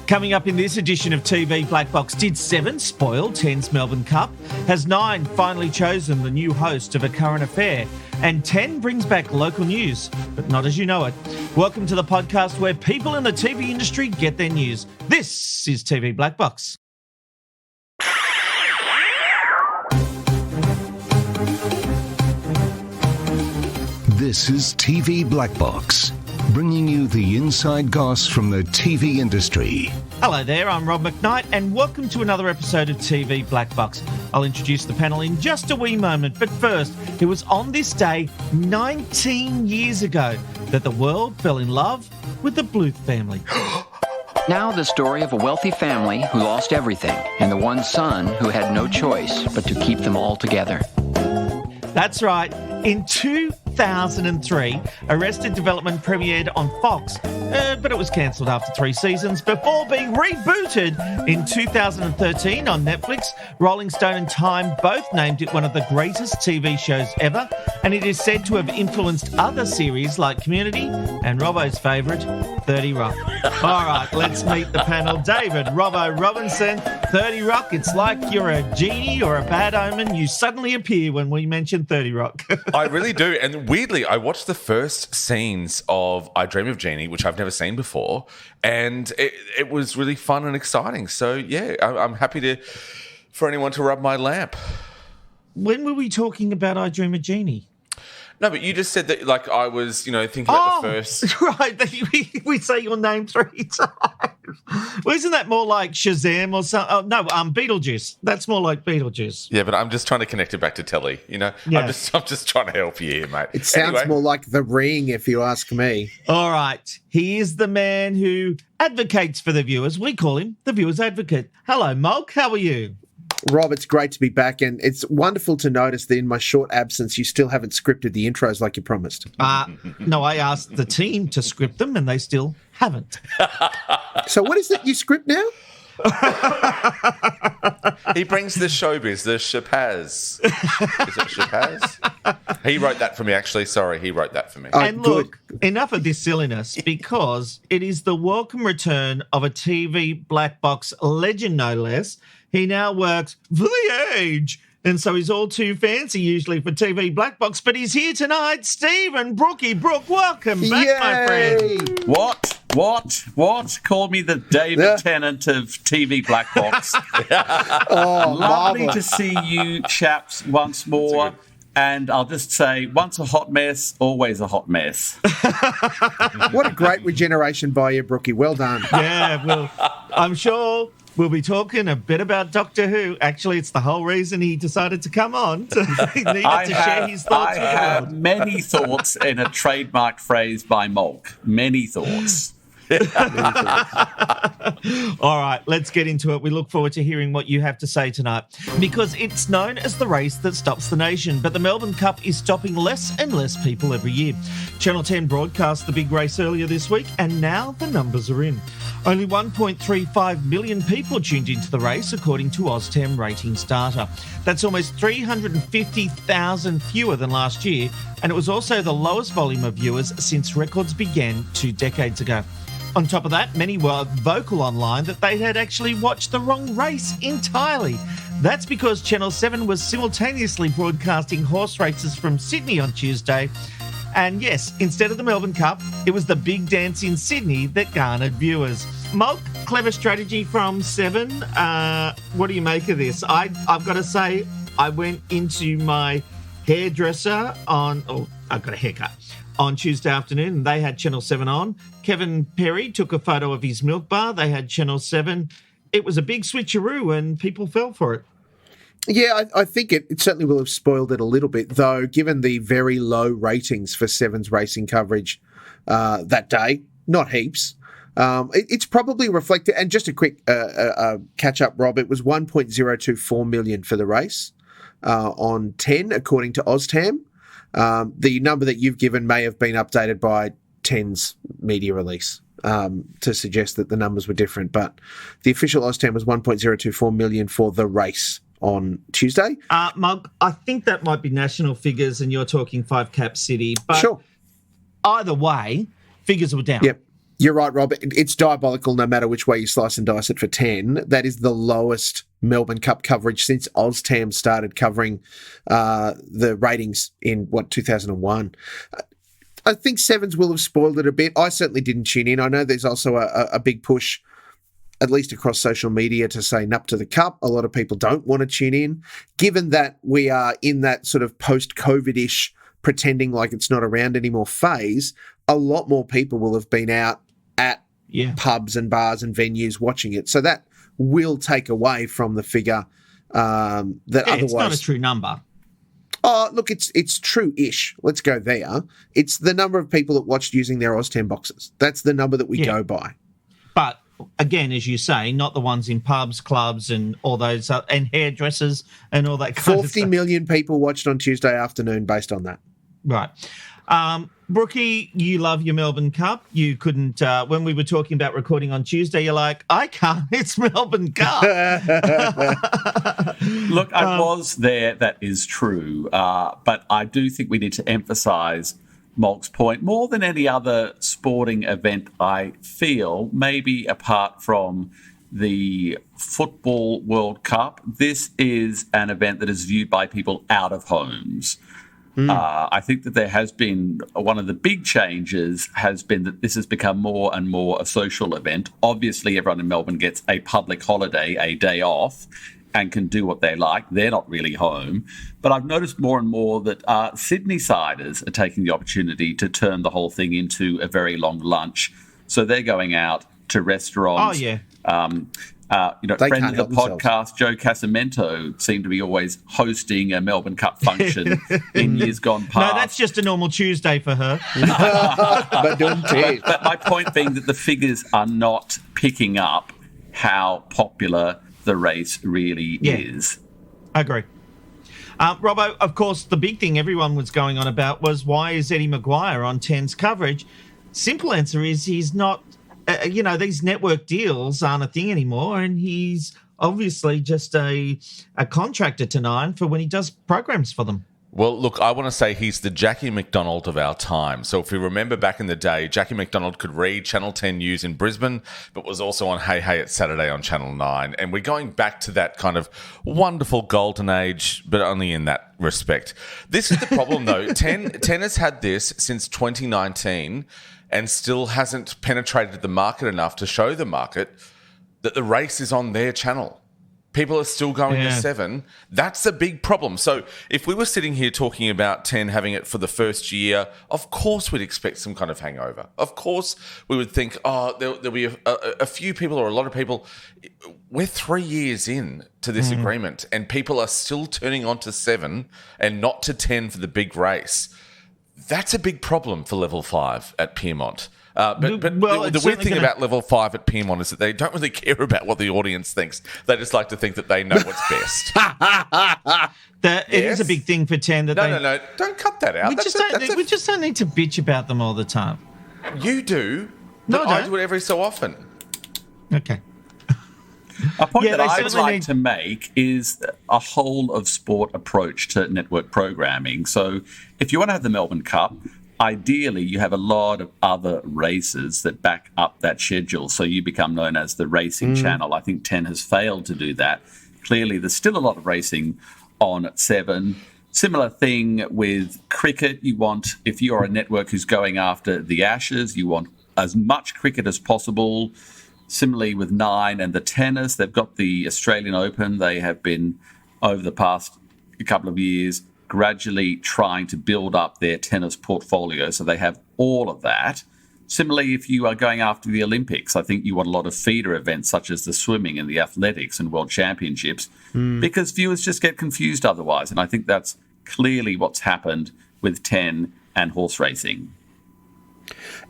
Coming up in this edition of TV Black Box, did 7 spoil 10's Melbourne Cup? Has 9 finally chosen the new host of A Current Affair? And 10 brings back local news, but not as you know it. Welcome to the podcast where people in the TV industry get their news. This is TV Black Box. This is TV Black Box, bringing you the inside goss from the TV industry. Hello there, I'm Rob McKnight, and welcome to another episode of TV Black Box. I'll introduce the panel in just a wee moment, but first, it was on this day 19 years ago that the world fell in love with the Bluth family. Now the story of a wealthy family who lost everything, and the one son who had no choice but to keep them all together. That's right. In 2003, Arrested Development premiered on Fox, but it was cancelled after 3 seasons before being rebooted in 2013 on Netflix. Rolling Stone and Time both named it one of the greatest TV shows ever, and it is said to have influenced other series like Community and Robbo's favourite, 30 Rock. All right, let's meet the panel. David, Robbo Robinson, 30 Rock. It's like you're a genie or a bad omen. You suddenly appear when we mention 30 Rock. I really do. And weirdly, I watched the first scenes of I Dream of Jeannie, which I've never seen before, and it was really fun and exciting. So, yeah, I'm happy for anyone to rub my lamp. When were we talking about I Dream of Jeannie? No, but you just said that, like, I was, thinking about the first. Right, we say your name 3 times. Well, isn't that more like Shazam or something? Oh, no, Beetlejuice. That's more like Beetlejuice. Yeah, but I'm just trying to connect it back to telly, Yeah. I'm just trying to help you here, mate. It sounds more like The Ring, if you ask me. All right. He is the man who advocates for the viewers. We call him the viewer's advocate. Hello, Molk. How are you? Rob, it's great to be back, and it's wonderful to notice that in my short absence, you still haven't scripted the intros like you promised. No, I asked the team to script them, and they still haven't. So what is it you script now? He brings the showbiz, the Chapaz. Is it Chapaz? He wrote that for me, actually. Sorry, he wrote that for me. And look, enough of this silliness, because it is the welcome return of a TV Black Box legend, no less. He now works for The Age, and so he's all too fancy usually for TV Black Box, but he's here tonight. Stephen Brooky Brook, welcome back, my friend. What? Call me the David Tennant of TV Black Box. Lovely to see you chaps once more. And I'll just say, once a hot mess, always a hot mess. What a great regeneration by you, Brookie. Well done. Yeah, well, I'm sure we'll be talking a bit about Doctor Who. Actually, it's the whole reason he decided to come on. He needed to share his thoughts with the world. I have many thoughts in a trademarked phrase by Molk. Many thoughts. All right, let's get into it. We look forward to hearing what you have to say tonight, because it's known as the race that stops the nation, but the Melbourne Cup is stopping less and less people every year. Channel 10 broadcast the big race earlier this week, and now the numbers are in. Only 1.35 million people tuned into the race, according to OzTam ratings data. That's almost 350,000 fewer than last year, and it was also the lowest volume of viewers since records began 2 decades ago. On top of that, many were vocal online that they had actually watched the wrong race entirely. That's because Channel 7 was simultaneously broadcasting horse races from Sydney on Tuesday. And yes, instead of the Melbourne Cup, it was the big dance in Sydney that garnered viewers. Molk, clever strategy from 7. What do you make of this? I've got to say, I went into my hairdresser I've got a haircut on Tuesday afternoon, and they had Channel 7 on. Kevin Perry took a photo of his milk bar. They had Channel 7. It was a big switcheroo, and people fell for it. Yeah, I think it certainly will have spoiled it a little bit, though, given the very low ratings for 7's racing coverage that day. Not heaps. It's probably reflected, and just a quick catch-up, Rob, it was 1.024 million for the race on 10, according to OzTam. The number that you've given may have been updated by 10's media release to suggest that the numbers were different, but the official OzTam was 1.024 million for the race on Tuesday. Mug, I think that might be national figures, and you're talking 5 cap city. But sure. Either way, figures were down. Yep. You're right, Rob. It's diabolical no matter which way you slice and dice it for 10. That is the lowest Melbourne Cup coverage since OzTam started covering the ratings in, 2001. I think 7's will have spoiled it a bit. I certainly didn't tune in. I know there's also a big push, at least across social media, to say nup to the cup. A lot of people don't want to tune in. Given that we are in that sort of post-COVID-ish pretending like it's not around anymore phase, a lot more people will have been out at pubs and bars and venues watching it. So that will take away from the figure that otherwise... It's not a true number. Oh, look, it's true-ish. Let's go there. It's the number of people that watched using their OzTam boxes. That's the number that we go by. But, again, as you say, not the ones in pubs, clubs and all those... and hairdressers and all that kind of stuff. 40 million people watched on Tuesday afternoon based on that. Right. Brookie, you love your Melbourne Cup. You couldn't, when we were talking about recording on Tuesday, you're like, I can't, it's Melbourne Cup. Look, I was there, that is true. But I do think we need to emphasise Molk's point. More than any other sporting event, I feel, maybe apart from the Football World Cup, this is an event that is viewed by people out of homes. I think that there has been one of the big changes has been that this has become more and more a social event. Obviously, everyone in Melbourne gets a public holiday, a day off, and can do what they like. They're not really home. But I've noticed more and more that Sydney-siders are taking the opportunity to turn the whole thing into a very long lunch. So they're going out to restaurants. Oh, yeah. Friend of the podcast, Joe Casamento, seemed to be always hosting a Melbourne Cup function in years gone past. No, that's just a normal Tuesday for her. But my point being that the figures are not picking up how popular the race really is. I agree. Robbo, of course, the big thing everyone was going on about was why is Eddie Maguire on 10's coverage? Simple answer is he's not... these network deals aren't a thing anymore, and he's obviously just a contractor to 9 for when he does programs for them. Well, look, I want to say he's the Jackie McDonald of our time. So if we remember back in the day, Jackie McDonald could read Channel 10 News in Brisbane, but was also on Hey Hey It's Saturday on Channel 9. And we're going back to that kind of wonderful golden age, but only in that respect. This is the problem, though. 10 has had this since 2019 and still hasn't penetrated the market enough to show the market that the race is on their channel. People are still going to 7. That's a big problem. So if we were sitting here talking about 10 having it for the first year, of course we'd expect some kind of hangover. Of course we would think, there'll be a few people or a lot of people. We're 3 years in to this agreement and people are still turning on to 7 and not to 10 for the big race. That's a big problem for Level 5 at Pyrmont. But the weird thing about Level 5 at Pyrmont is that they don't really care about what the audience thinks. They just like to think that they know what's best. It is a big thing for 10. No. Don't cut that out. We just don't need to bitch about them all the time. You do. No, I do it every so often. Okay. A point that I would like to make is a whole of sport approach to network programming. So if you want to have the Melbourne Cup, ideally you have a lot of other races that back up that schedule, so you become known as the racing channel. I think 10 has failed to do that. Clearly, there's still a lot of racing on 7. Similar thing with cricket. You want, if you're a network who's going after the Ashes, you want as much cricket as possible. Similarly with 9 and the tennis, they've got the Australian Open. They have been, over the past couple of years, gradually trying to build up their tennis portfolio. So they have all of that. Similarly, if you are going after the Olympics, I think you want a lot of feeder events such as the swimming and the athletics and world championships because viewers just get confused otherwise. And I think that's clearly what's happened with 10 and horse racing.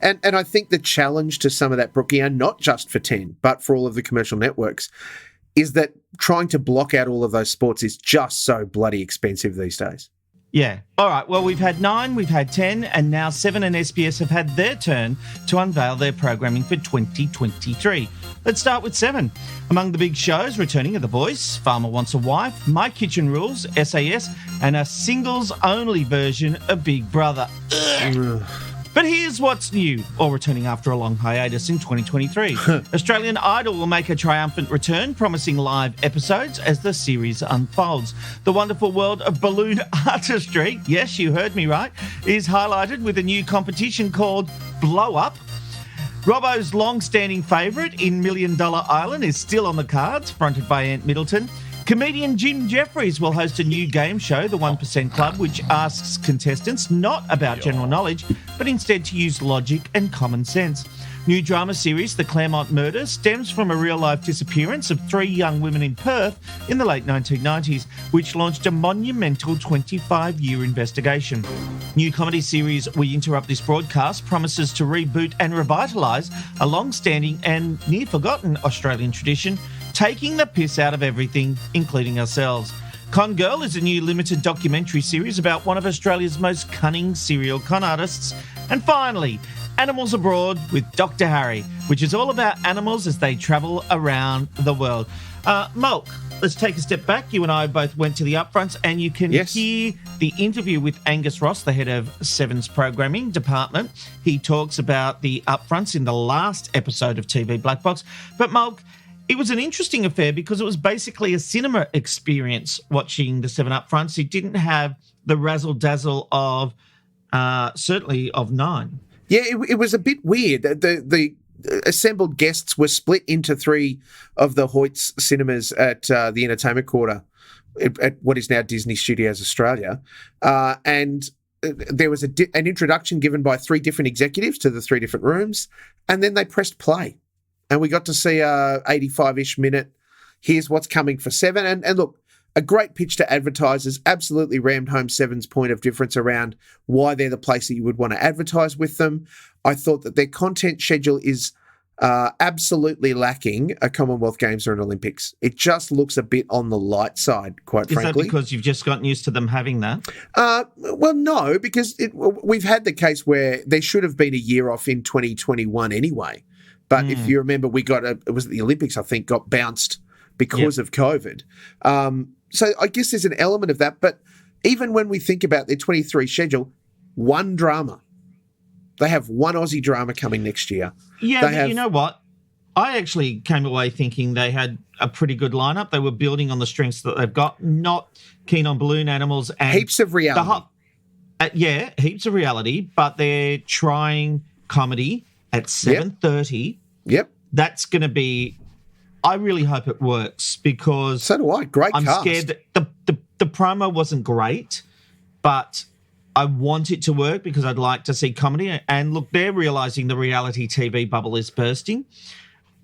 And I think the challenge to some of that, Brookie, and not just for 10, but for all of the commercial networks, is that trying to block out all of those sports is just so bloody expensive these days. Yeah. All right. Well, we've had 9, we've had 10, and now 7 and SBS have had their turn to unveil their programming for 2023. Let's start with 7. Among the big shows returning are The Voice, Farmer Wants a Wife, My Kitchen Rules, SAS, and a singles-only version of Big Brother. Ugh. But here's what's new, or returning after a long hiatus in 2023. Australian Idol will make a triumphant return, promising live episodes as the series unfolds. The wonderful world of balloon artistry, yes, you heard me right, is highlighted with a new competition called Blow Up. Robbo's long-standing favourite in $1 Million Island is still on the cards, fronted by Ant Middleton. Comedian Jim Jeffries will host a new game show, The 1% Club, which asks contestants not about general knowledge, but instead to use logic and common sense. New drama series, The Claremont Murder, stems from a real-life disappearance of 3 young women in Perth in the late 1990s, which launched a monumental 25-year investigation. New comedy series We Interrupt This Broadcast promises to reboot and revitalise a long-standing and near-forgotten Australian tradition, taking the piss out of everything, including ourselves. Con Girl is a new limited documentary series about one of Australia's most cunning serial con artists. And finally, Animals Abroad with Dr. Harry, which is all about animals as they travel around the world. Molk, let's take a step back. You and I both went to the Upfronts, and you can hear the interview with Angus Ross, the head of 7's programming department. He talks about the Upfronts in the last episode of TV Black Box. But Molk, it was an interesting affair because it was basically a cinema experience watching the 7 Upfronts. It didn't have the razzle-dazzle of, certainly, of 9. Yeah, it was a bit weird. The assembled guests were split into 3 of the Hoyt's cinemas at the Entertainment Quarter at what is now Disney Studios Australia. And there was an introduction given by 3 different executives to the 3 different rooms, and then they pressed play. And we got to see a 85-ish minute, here's what's coming for 7. And look, a great pitch to advertisers, absolutely rammed home 7's point of difference around why they're the place that you would want to advertise with them. I thought that their content schedule is absolutely lacking a Commonwealth Games or an Olympics. It just looks a bit on the light side, quite frankly. Is that because you've just gotten used to them having that? Well, no, because we've had the case where there should have been a year off in 2021 anyway. But if you remember, it was the Olympics, I think, got bounced because of COVID. So I guess there's an element of that. But even when we think about their 23 schedule, 1 drama. They have 1 Aussie drama coming next year. Yeah, you know what? I actually came away thinking they had a pretty good lineup. They were building on the strengths that they've got, not keen on balloon animals. And heaps of reality. Heaps of reality, but they're trying comedy at 7:30. Yep. That's going to be... I really hope it works because... So do I. Great I'm cast. scared that the promo wasn't great, but I want it to work because I'd like to see comedy. And look, they're realising the reality TV bubble is bursting.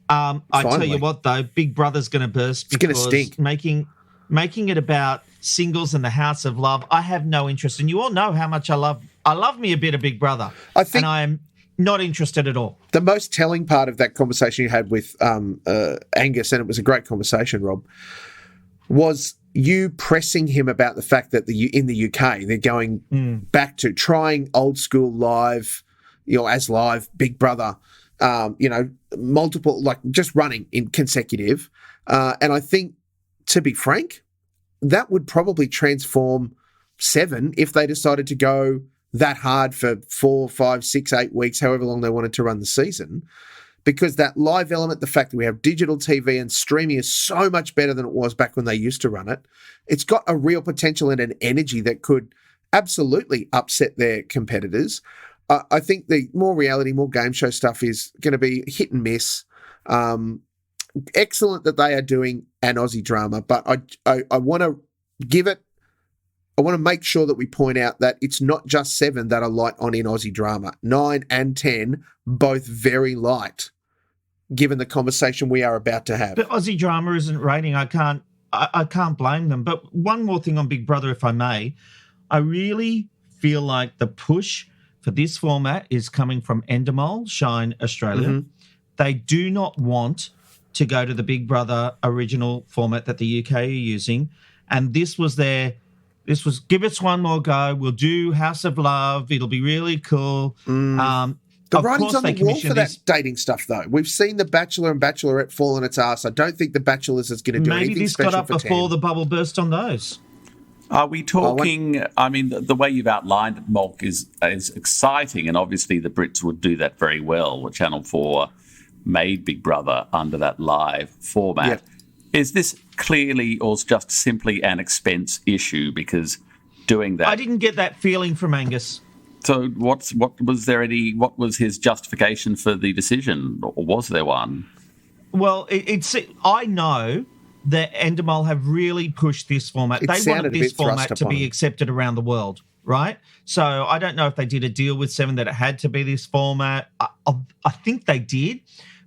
I tell you what, though, Big Brother's going to burst because it's going to stink. Making it about singles and the House of Love, I have no interest. And you all know how much I love me a bit of Big Brother. And I am not interested at all. The most telling part of that conversation you had with Angus, and it was a great conversation, Rob, was you pressing him about the fact that in the UK they're going back to trying old school live, as live Big Brother, multiple, like just running in consecutive. And I think, to be frank, that would probably transform 7 if they decided to go that hard for 4, 5, 6, 8 weeks, however long they wanted to run the season, because that live element, the fact that we have digital TV and streaming is so much better than it was back when they used to run it. It's got a real potential and an energy that could absolutely upset their competitors. I think the more reality, more game show stuff is going to be hit and miss. Excellent that they are doing an Aussie drama, but I want to give it, I want to make sure that we point out that it's not just 7 that are light on in Aussie drama. 9 and 10, both very light, given the conversation we are about to have. But Aussie drama isn't rating. I can't blame them. But one more thing on Big Brother, if I may. I really feel like the push for this format is coming from Endemol, Shine Australia. Mm-hmm. They do not want to go to the Big Brother original format that the UK are using. And this was give us one more go. We'll do House of Love. It'll be really cool. The writing's on the wall for that dating stuff, though. We've seen The Bachelor and Bachelorette fall on its ass. I don't think The Bachelor's is going to do anything special for 10. Maybe this got up before the bubble burst on those. Are we talking? I mean, the way you've outlined it, Molk, is exciting, and obviously the Brits would do that very well. Well, Channel 4 made Big Brother under that live format. Yeah. Is this clearly or just simply an expense issue? Because doing that, I didn't get that feeling from Angus. So what was his justification for the decision, or was there one? Well, I know that Endemol have really pushed this format. They wanted this format to be accepted around the world, right? So I don't know if they did a deal with Seven that it had to be this format. I think they did,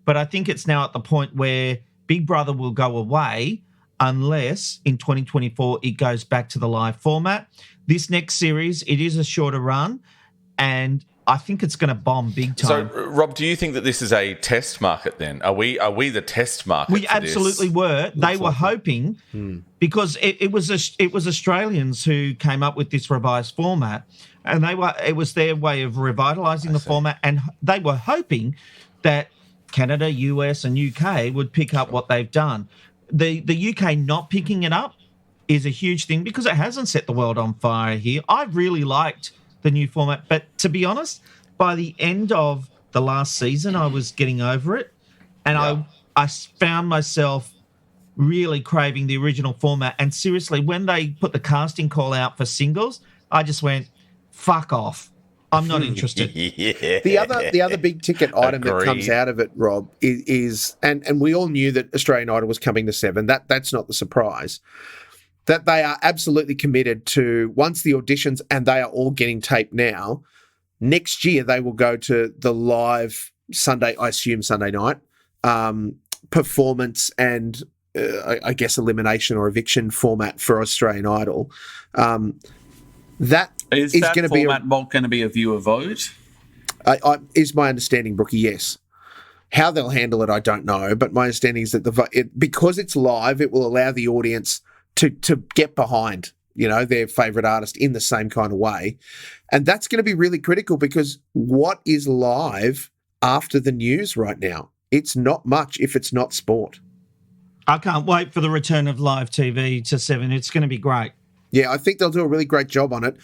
but I think it's now at the point where Big Brother will go away unless in 2024 it goes back to the live format. This next series, it is a shorter run, and I think it's going to bomb big time. So, Rob, do you think that this is a test market then? Are we the test market? We absolutely were. They were hoping because it was Australians who came up with this revised format, and it was their way of revitalising the format, and they were hoping that Canada, US, and UK would pick up what they've done. The UK not picking it up is a huge thing because it hasn't set the world on fire here. I really liked the new format, but to be honest, by the end of the last season, I was getting over it, and I found myself really craving the original format. And seriously, when they put the casting call out for singles, I just went, fuck off. I'm not interested. The other big ticket item that comes out of it, Rob, is and we all knew that Australian Idol was coming to Seven. That's not the surprise. That they are absolutely committed to, once the auditions, and they are all getting taped now, next year they will go to the live Sunday, I assume Sunday night, performance and I guess elimination or eviction format for Australian Idol. That is going to be Molk going to be a viewer vote? Is my understanding, Brookie, yes. How they'll handle it, I don't know, but my understanding is that because it's live, it will allow the audience to get behind, their favourite artist in the same kind of way. And that's going to be really critical because what is live after the news right now? It's not much if it's not sport. I can't wait for the return of live TV to Seven. It's going to be great. Yeah, I think they'll do a really great job on it.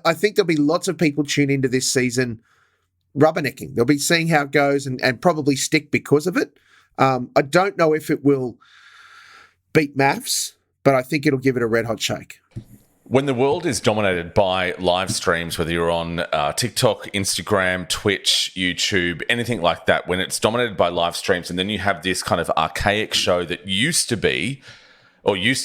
I think there'll be lots of people tune into this season rubbernecking. They'll be seeing how it goes and probably stick because of it. I don't know if it will beat maths, but I think it'll give it a red hot shake. When the world is dominated by live streams, whether you're on TikTok, Instagram, Twitch, YouTube, anything like that, when it's dominated by live streams and then you have this kind of archaic show that used to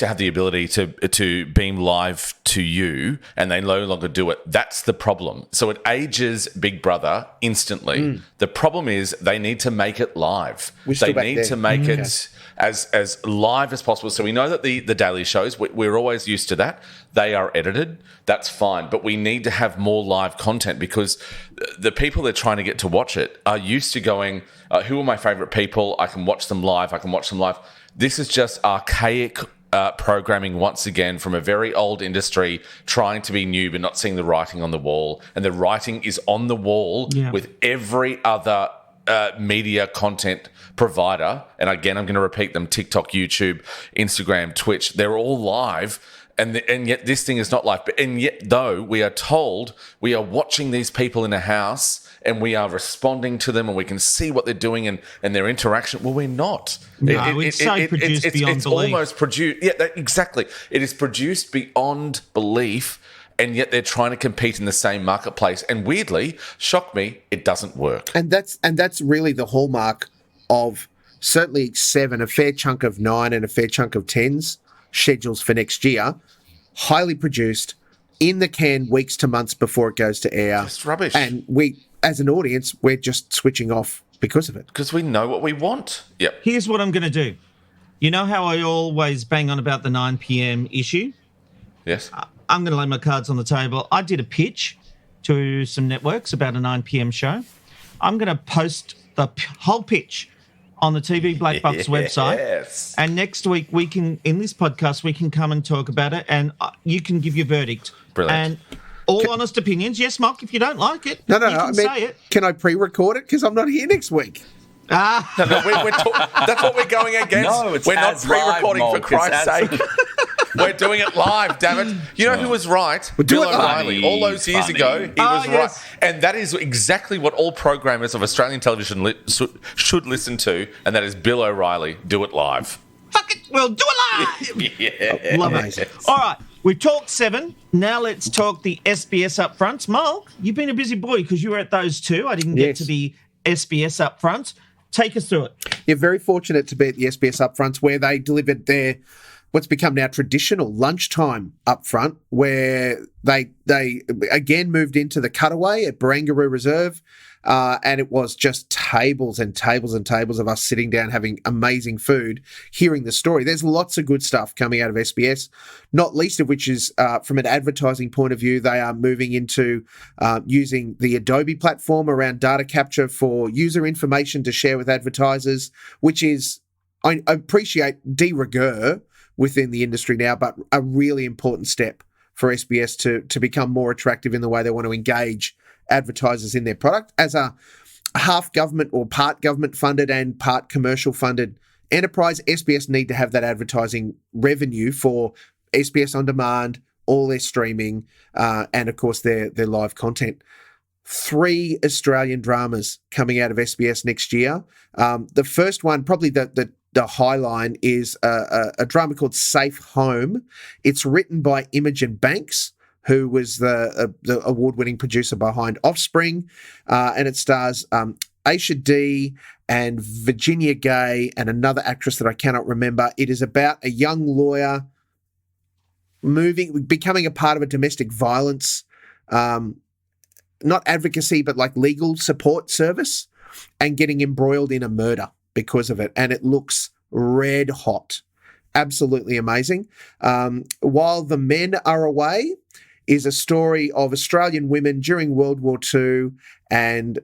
have the ability to beam live to you and they no longer do it, that's the problem. So it ages Big Brother instantly. The problem is they need to make it live. They need to make it as live as possible. So we know that the daily shows, we're always used to that. They are edited. That's fine. But we need to have more live content because the people that are trying to get to watch it are used to going, who are my favourite people? I can watch them live. This is just archaic programming once again from a very old industry trying to be new but not seeing the writing on the wall. And the writing is on the wall with every other media content provider. And again, I'm going to repeat them: TikTok, YouTube, Instagram, Twitch. They're all live. And yet this thing is not live. And yet, though, we are told we are watching these people in a house and we are responding to them and we can see what they're doing and their interaction. Well, we're not. No, it's so produced beyond belief. It's almost produced. Yeah, exactly. It is produced beyond belief, and yet they're trying to compete in the same marketplace. And weirdly, shock me, it doesn't work. And that's really the hallmark of certainly Seven, a fair chunk of 9 and a fair chunk of 10's schedules for next year. Highly produced, in the can weeks to months before it goes to air. It's rubbish. And we, as an audience, we're just switching off because of it. Because we know what we want. Yep. Here's what I'm going to do. You know how I always bang on about the 9 p.m. issue? Yes. I'm going to lay my cards on the table. I did a pitch to some networks about a 9 p.m. show. I'm going to post the whole pitch on the TV Black Box website. And next week, in this podcast, we can come and talk about it and you can give your verdict. Brilliant. And all honest opinions. Yes, Mark, if you don't like it, you can say it. Can I pre-record it? Because I'm not here next week. That's what we're going against. No, we're not pre-recording, for Christ's sake. We're doing it live, damn it. You know who was right? do Bill it live. O'Reilly. All those years ago, he was yes. right. And that is exactly what all programmers of Australian television should listen to, and that is Bill O'Reilly. Do it live. Fuck it, we'll do it live. Yeah. Love it. All right, we've talked Seven. Now let's talk the SBS Upfronts. Molk, you've been a busy boy because you were at those two. I didn't get to the SBS Upfront. Take us through it. You're very fortunate to be at the SBS Upfronts where they delivered their what's become now traditional lunchtime upfront, where they again moved into the cutaway at Barangaroo Reserve, and it was just tables and tables and tables of us sitting down having amazing food, hearing the story. There's lots of good stuff coming out of SBS, not least of which is from an advertising point of view, they are moving into using the Adobe platform around data capture for user information to share with advertisers, which is, I appreciate de rigueur within the industry now, but a really important step for SBS to become more attractive in the way they want to engage advertisers in their product. As a half government or part government funded and part commercial funded enterprise, SBS need to have that advertising revenue for SBS On Demand, all their streaming, and of course their live content. 3 Australian dramas coming out of SBS next year. The first one, probably the highline, is a drama called Safe Home. It's written by Imogen Banks, who was the award-winning producer behind Offspring, and it stars Aisha D and Virginia Gay and another actress that I cannot remember. It is about a young lawyer becoming a part of a domestic violence not advocacy, but like legal support service, and getting embroiled in a murder because of it. And it looks red hot. Absolutely amazing. While the Men Are Away is a story of Australian women during World War II and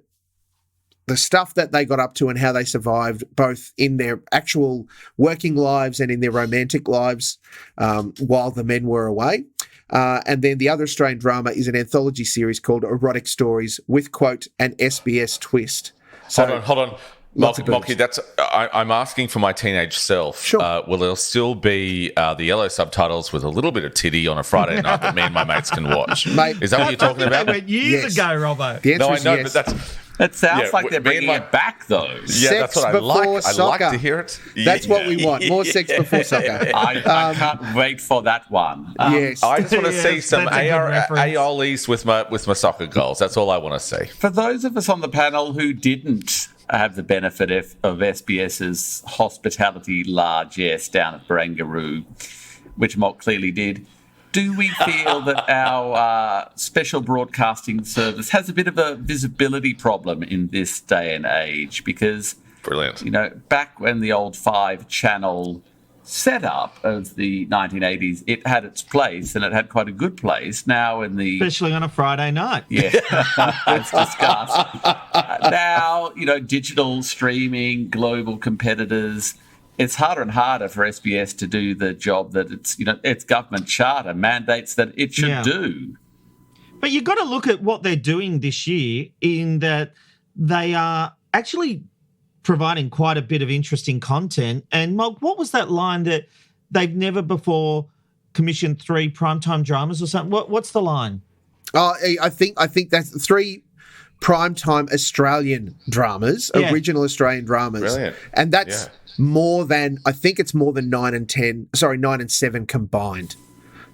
the stuff that they got up to and how they survived, both in their actual working lives and in their romantic lives, while the men were away. And then the other Australian drama is an anthology series called Erotic Stories with, quote, an SBS twist. So, hold on. Molky, I'm asking for my teenage self. Sure. Will there still be the yellow subtitles with a little bit of titty on a Friday night that me and my mates can watch? Mate, is that what you're talking about? They went years ago, Robbo. The answer No, I is know, yes. but that's... It sounds like they're bringing it back, though. Yeah, Sex that's what I before like. soccer. I like to hear it. That's what we want. More sex before soccer. I can't wait for that one. Yes. I just want to see some that's a good reference. AOLs with my soccer goals. That's all I want to see. For those of us on the panel who didn't have the benefit of SBS's hospitality largesse down at Barangaroo, which Molk clearly did, do we feel that our special broadcasting service has a bit of a visibility problem in this day and age? Because, Brilliant. you know, back when the old 5-channel setup of the 1980s, it had its place, and it had quite a good place. Now in the... Especially on a Friday night. Yeah, let's discuss. Now, you know, digital streaming, global competitors, it's harder and harder for SBS to do the job that its government charter mandates that it should do. But you've got to look at what they're doing this year in that they are actually providing quite a bit of interesting content. And Molk, what was that line that they've never before commissioned 3 primetime dramas or something? What's the line? I think that's 3 primetime Australian dramas, original Australian dramas. Brilliant. And that's more than, I think it's more than 9 and 7 combined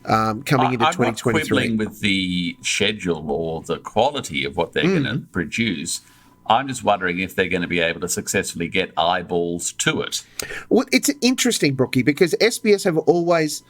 coming into 2023. I'm not quibbling with the schedule or the quality of what they're going to produce. I'm just wondering if they're going to be able to successfully get eyeballs to it. Well, it's interesting, Brookie, because SBS have always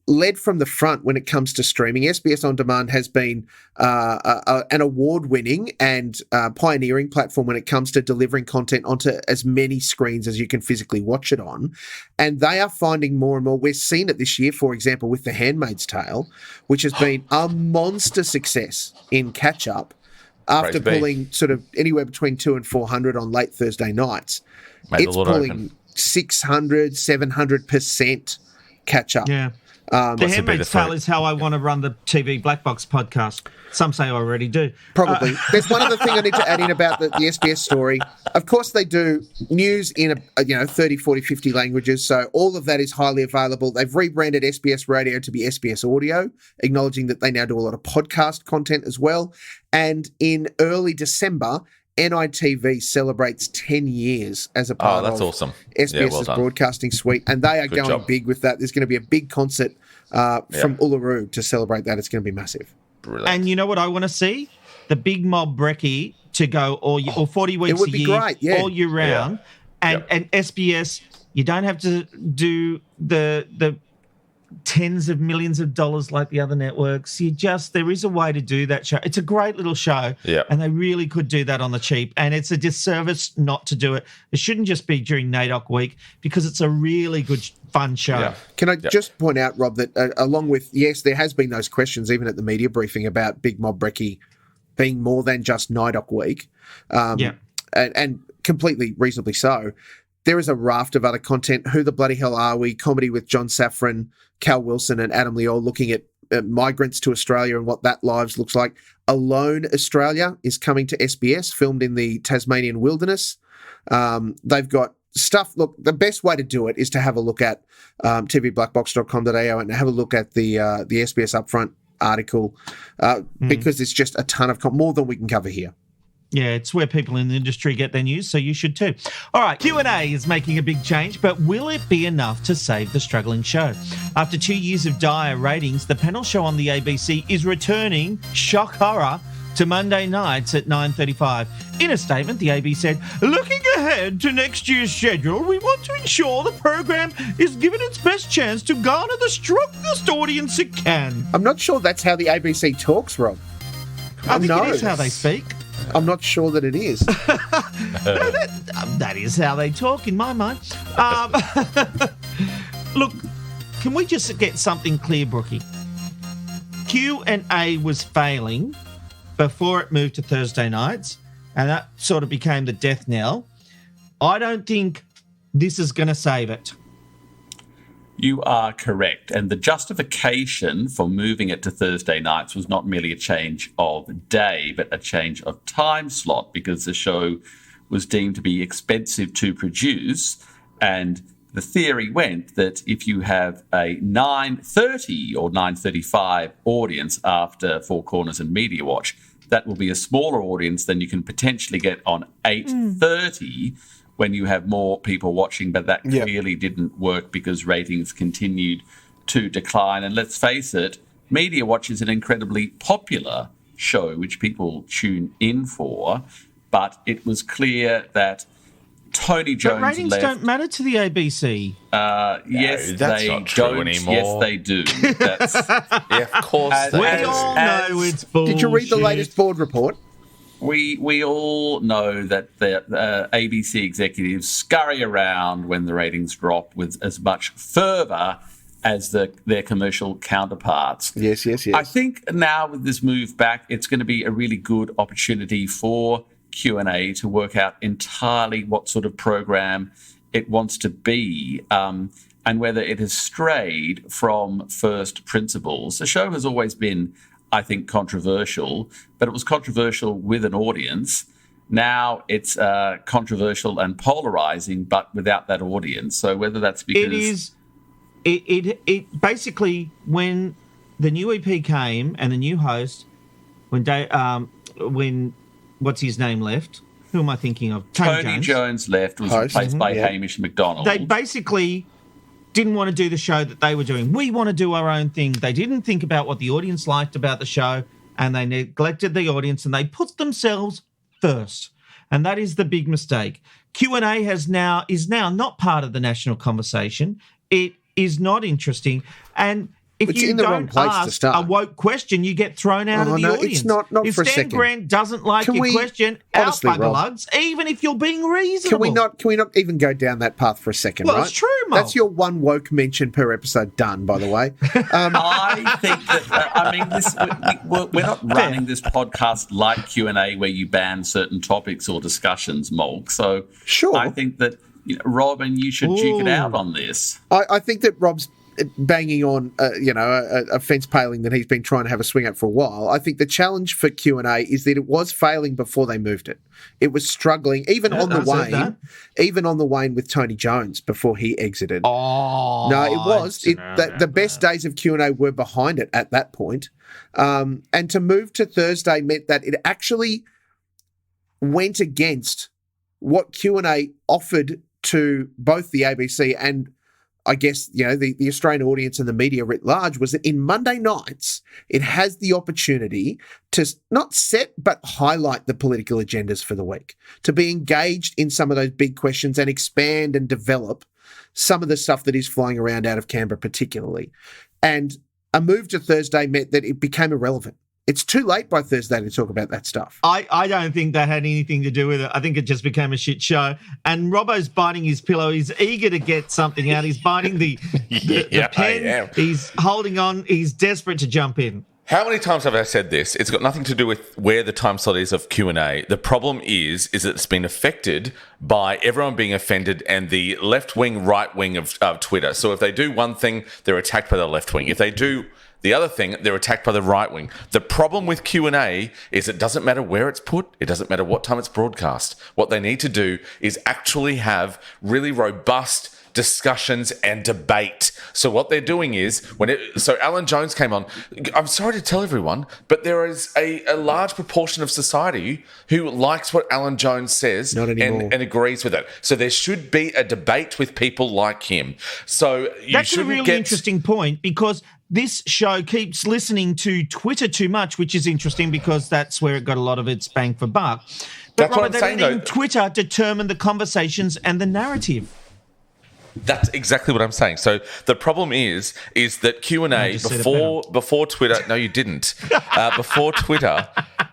led from the front when it comes to streaming. SBS On Demand has been an award-winning and pioneering platform when it comes to delivering content onto as many screens as you can physically watch it on. And they are finding more and more. We've seen it this year, for example, with The Handmaid's Tale, which has been a monster success in catch-up after pulling sort of anywhere between 200 and 400 on late Thursday nights. It's pulling 600, 700% catch-up. Yeah. The Handmaid's Tale is how I want to run the TV Black Box podcast. Some say I already do. Probably. There's one other thing I need to add in about the SBS story. Of course, they do news in 30, 40, 50 languages, so all of that is highly available. They've rebranded SBS Radio to be SBS Audio, acknowledging that they now do a lot of podcast content as well. And in early December, NITV celebrates 10 years as a part of awesome. SBS's broadcasting suite, and they are going big with that. There's going to be a big concert from Uluru to celebrate that. It's going to be massive. Brilliant. And you know what I want to see? The big mob brekkie to go or 40 weeks a year, all year round. And SBS, you don't have to do the tens of millions of dollars like the other networks. There is a way to do that show. It's a great little show, and they really could do that on the cheap, and it's a disservice not to do it. It shouldn't just be during NAIDOC week because it's a really good, fun show. Yeah. Can I just point out, Rob, that along with, yes, there has been those questions even at the media briefing about Big Mob Brekkie being more than just NAIDOC week, and completely reasonably so. There is a raft of other content. Who the Bloody Hell Are We? Comedy with John Safran, Cal Wilson and Adam Liol looking at migrants to Australia and what that lives looks like. Alone Australia is coming to SBS, filmed in the Tasmanian wilderness. They've got stuff. Look, the best way to do it is to have a look at tvblackbox.com.au and have a look at the SBS Upfront article because it's just a ton of more than we can cover here. Yeah, it's where people in the industry get their news, so you should too. All right, QandA is making a big change, but will it be enough to save the struggling show? After 2 years of dire ratings, the panel show on the ABC is returning, shock horror, to Monday nights at 9:35. In a statement, the AB said, "Looking ahead to next year's schedule, we want to ensure the program is given its best chance to garner the strongest audience it can." I'm not sure that's how the ABC talks, Rob. I think it is how they speak. I'm not sure that it is. That is how they talk in my mind. Look, can we just get something clear, Brookie? QandA was failing before it moved to Thursday nights, and that sort of became the death knell. I don't think this is going to save it. You are correct. And the justification for moving it to Thursday nights was not merely a change of day, but a change of time slot, because the show was deemed to be expensive to produce. And the theory went that if you have a 9:30 or 9:35 audience after Four Corners and Media Watch, that will be a smaller audience than you can potentially get on 8:30 when you have more people watching, but that clearly didn't work because ratings continued to decline. And let's face it, Media Watch is an incredibly popular show which people tune in for, but it was clear that Tony Jones ratings left. Don't matter to the ABC. Yes, that's they not true don't. anymore. Yes, they do. That's, of course. We all know it's bullshit. Did you read the latest board report? We all know that the ABC executives scurry around when the ratings drop with as much fervour as their commercial counterparts. Yes. I think now with this move back, it's going to be a really good opportunity for QandA to work out entirely what sort of program it wants to be and whether it has strayed from first principles. The show has always been, I think, controversial, but it was controversial with an audience. Now it's controversial and polarising, but without that audience. So whether that's because... It basically, when the new EP came and the new host, when what's his name left? Who am I thinking of? Tony Jones left, was replaced by Hamish McDonald. They basically didn't want to do the show that they were doing. We want to do our own thing. They didn't think about what the audience liked about the show, and they neglected the audience, and they put themselves first. And that is the big mistake. QandA is now not part of the national conversation. It is not interesting. And if you don't ask a woke question, you get thrown out of the audience. It's not if for a Stan second. Grant doesn't like your question, out bugger lugs, even if you're being reasonable. Can we not even go down that path for a second, well, right? It's true, Molk. That's your one woke mention per episode done, by the way. I think that, we're not running this podcast like QandA where you ban certain topics or discussions, Molk. So sure. I think that Rob, and you should duke it out on this. I think that Rob's banging on, a fence paling that he's been trying to have a swing at for a while. I think the challenge for QandA is that it was failing before they moved it. It was struggling, even on the wane with Tony Jones before he exited. Oh, no, it was. The best days of QandA were behind it at that point. And to move to Thursday meant that it actually went against what QandA offered to both the ABC and I guess, the Australian audience and the media writ large, was that in Monday nights, it has the opportunity to not set, but highlight the political agendas for the week, to be engaged in some of those big questions and expand and develop some of the stuff that is flying around out of Canberra particularly. And a move to Thursday meant that it became irrelevant. It's too late by Thursday to talk about that stuff. I don't think that had anything to do with it. I think it just became a shit show. And Robbo's biting his pillow. He's eager to get something out. He's biting the pen. He's holding on. He's desperate to jump in. How many times have I said this? It's got nothing to do with where the time slot is of Q&A. The problem is that it's been affected by everyone being offended and the left wing, right wing of Twitter. So if they do one thing, they're attacked by the left wing. If they do the other thing, they're attacked by the right wing. The problem with Q&A is it doesn't matter where it's put. It doesn't matter what time it's broadcast. What they need to do is actually have really robust discussions and debate. So what they're doing is, so Alan Jones came on. I'm sorry to tell everyone, but there is a large proportion of society who likes what Alan Jones says and agrees with it. So there should be a debate with people like him. So that's a really interesting point, because this show keeps listening to Twitter too much, which is interesting because that's where it got a lot of its bang for buck. But that's what I'm saying, though. Twitter determine the conversations and the narrative. That's exactly what I'm saying. So the problem is that Q&A before Twitter. No, you didn't. Before Twitter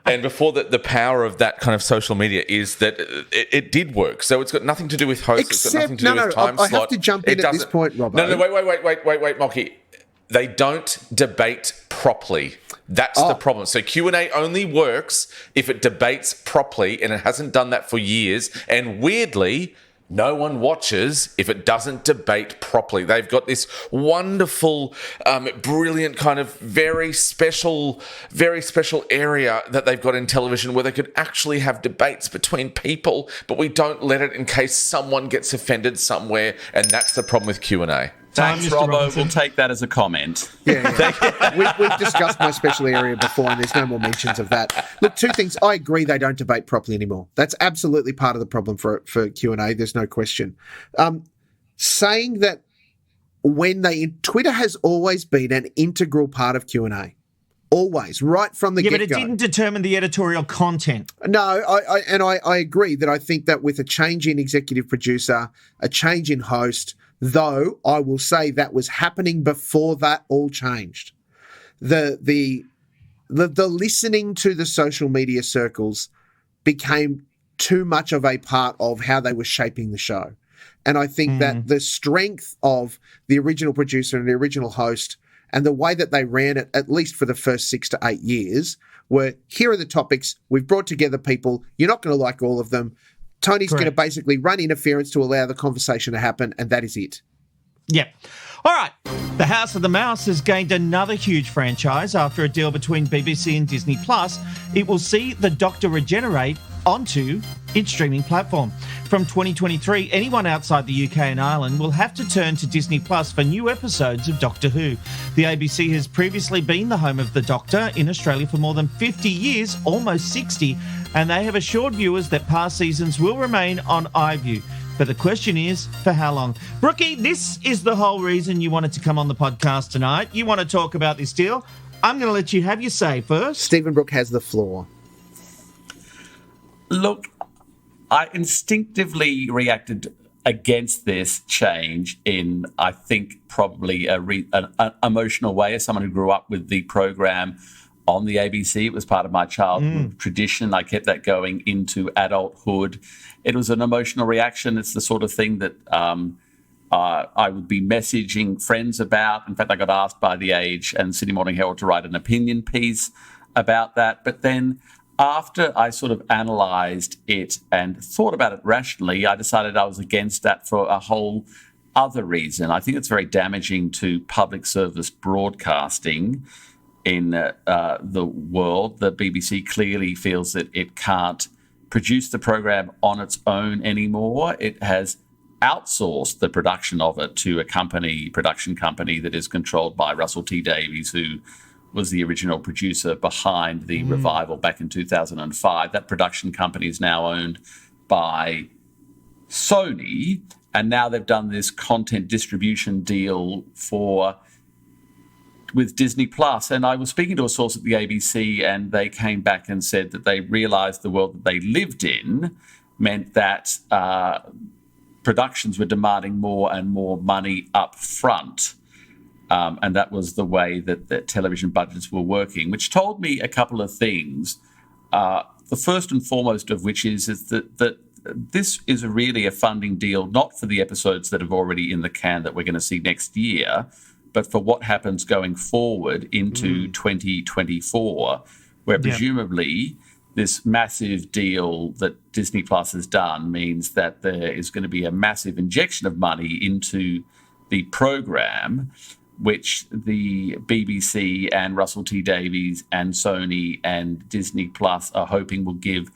and before the power of that kind of social media is that it did work. So it's got nothing to do with hosts. It's got nothing to do with time slot. I have to jump in at this point, Robbo. No, wait, Molky. They don't debate properly. That's the problem. So Q&A only works if it debates properly, and it hasn't done that for years. And weirdly, no one watches if it doesn't debate properly. They've got this wonderful, brilliant kind of very special area that they've got in television where they could actually have debates between people, but we don't let it in case someone gets offended somewhere, and that's the problem with Q&A. Thanks, Robbo. We'll take that as a comment. Yeah. We've discussed my special area before, and there's no more mentions of that. Look, two things. I agree they don't debate properly anymore. That's absolutely part of the problem for Q&A. There's no question. Saying that Twitter has always been an integral part of Q&A. Always, right from the get-go. Yeah, but it didn't determine the editorial content. No, I agree that I think that with a change in executive producer, a change in host, though I will say that was happening before that all changed. The listening to the social media circles became too much of a part of how they were shaping the show. And I think that the strength of the original producer and the original host and the way that they ran it, at least for the first 6 to 8 years, were, here are the topics, we've brought together people, you're not going to like all of them, Tony's going to basically run interference to allow the conversation to happen, and that is it. Yep. All right. The House of the Mouse has gained another huge franchise after a deal between BBC and Disney+. It will see the Doctor regenerate onto its streaming platform. From 2023, anyone outside the UK and Ireland will have to turn to Disney+ for new episodes of Doctor Who. The ABC has previously been the home of the Doctor in Australia for more than 50 years, almost 60, and they have assured viewers that past seasons will remain on iView. But the question is, for how long? Brooky, this is the whole reason you wanted to come on the podcast tonight. You want to talk about this deal. I'm going to let you have your say first. Stephen Brook has the floor. Look, I instinctively reacted against this change in, I think, probably an emotional way. As someone who grew up with the program on the ABC, it was part of my childhood tradition. I kept that going into adulthood. It was an emotional reaction. It's the sort of thing that I would be messaging friends about. In fact, I got asked by The Age and Sydney Morning Herald to write an opinion piece about that. But then after I sort of analysed it and thought about it rationally, I decided I was against that for a whole other reason. I think it's very damaging to public service broadcasting in the world. The BBC clearly feels that it can't produce the program on its own anymore. It has outsourced the production of it to a production company that is controlled by Russell T Davies, who was the original producer behind the revival back in 2005. That production company is now owned by Sony, and now they've done this content distribution deal with Disney Plus. And I was speaking to a source at the ABC, and they came back and said that they realised the world that they lived in meant that productions were demanding more and more money up front. And that was the way that television budgets were working, which told me a couple of things. The first and foremost of which is that this is really a funding deal, not for the episodes that are already in the can that we're going to see next year, but for what happens going forward into 2024, where presumably this massive deal that Disney Plus has done means that there is going to be a massive injection of money into the program, which the BBC and Russell T Davies and Sony and Disney Plus are hoping will give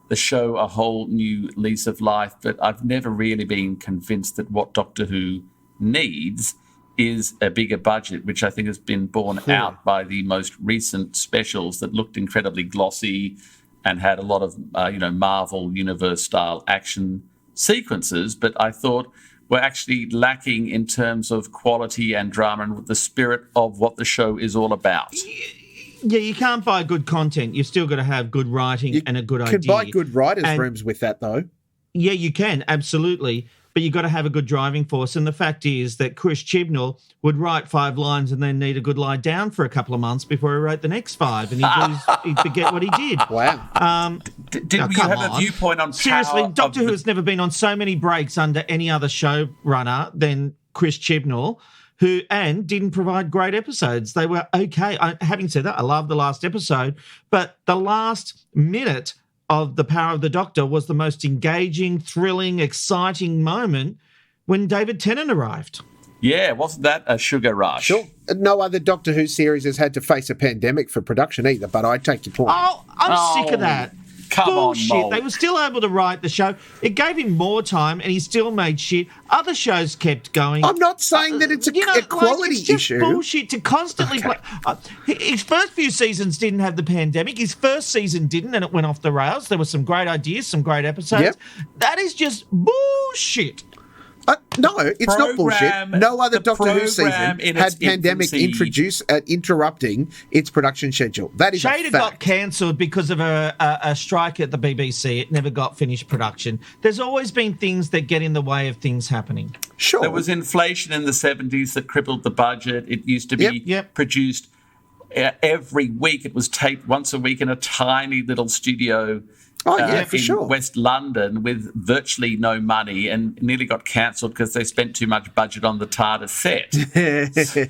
the show a whole new lease of life. But I've never really been convinced that what Doctor Who needs is a bigger budget, which I think has been borne out by the most recent specials that looked incredibly glossy and had a lot of, Marvel Universe-style action sequences. But I thought we're actually lacking in terms of quality and drama and the spirit of what the show is all about. Yeah, you can't buy good content. You've still got to have good writing and a good idea. You can buy good writers' rooms with that, though. Yeah, you can, absolutely. But you've got to have a good driving force. And the fact is that Chris Chibnall would write 5 lines and then need a good lie down for a couple of months before he wrote the next 5, and he'd forget what he did. Wow. Did you have a viewpoint on Seriously, Doctor Who has never been on so many breaks under any other showrunner than Chris Chibnall, who didn't provide great episodes. They were okay. Having said that, I love the last episode, but the last minute of The Power of the Doctor was the most engaging, thrilling, exciting moment when David Tennant arrived. Yeah, wasn't that a sugar rush? Sure. No other Doctor Who series has had to face a pandemic for production either, but I take your point. Oh, I'm sick of that. Bullshit. On, Molk. They were still able to write the show. It gave him more time and he still made shit. Other shows kept going. I'm not saying that it's a quality it's just issue. Bullshit to constantly his first few seasons didn't have the pandemic. His first season didn't, and it went off the rails. There were some great ideas, some great episodes. Yep. That is just bullshit. No, it's not bullshit. No other Doctor Who season had pandemic interrupting its production schedule. That is Shada got cancelled because of a strike at the BBC. It never got finished production. There's always been things that get in the way of things happening. Sure. There was inflation in the 70s that crippled the budget. It used to be produced every week. It was taped once a week in a tiny little studio in West London with virtually no money, and nearly got cancelled because they spent too much budget on the TARDIS set.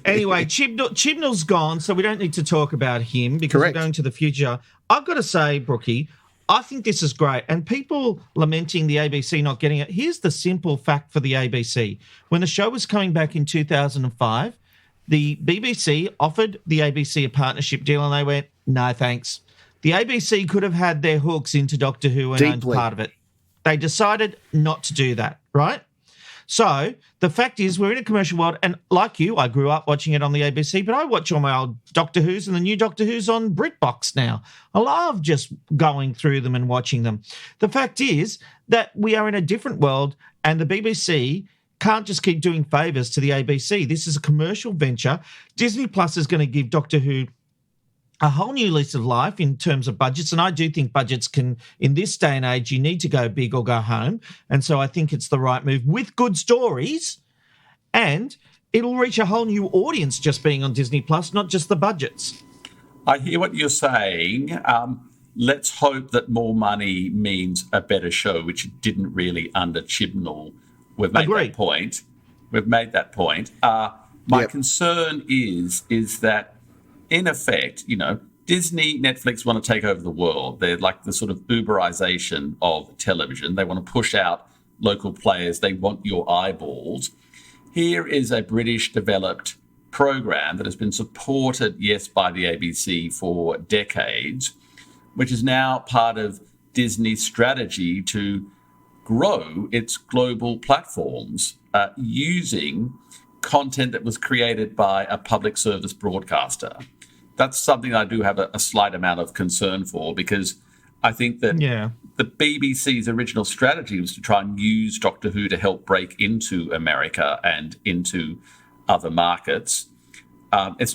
Anyway, Chibnall's gone, so we don't need to talk about him because we're going to the future. I've got to say, Brookie, I think this is great. And people lamenting the ABC not getting it, here's the simple fact for the ABC. When the show was coming back in 2005, the BBC offered the ABC a partnership deal and they went, no, thanks. The ABC could have had their hooks into Doctor Who and owned part of it. They decided not to do that, right? So the fact is we're in a commercial world, and like you, I grew up watching it on the ABC, but I watch all my old Doctor Who's and the new Doctor Who's on BritBox now. I love just going through them and watching them. The fact is that we are in a different world, and the BBC can't just keep doing favours to the ABC. This is a commercial venture. Disney Plus is going to give Doctor Who a whole new lease of life in terms of budgets. And I do think budgets can, in this day and age, you need to go big or go home. And so I think it's the right move with good stories, and it'll reach a whole new audience just being on Disney Plus, not just the budgets. I hear what you're saying. Let's hope that more money means a better show, which it didn't really under Chibnall. We've made that point. My concern is that, in effect, Disney, Netflix want to take over the world. They're like the sort of Uberization of television. They want to push out local players. They want your eyeballs. Here is a British-developed program that has been supported, yes, by the ABC for decades, which is now part of Disney's strategy to grow its global platforms using content that was created by a public service broadcaster. That's something I do have a slight amount of concern for, because I think that the BBC's original strategy was to try and use Doctor Who to help break into America and into other markets. It's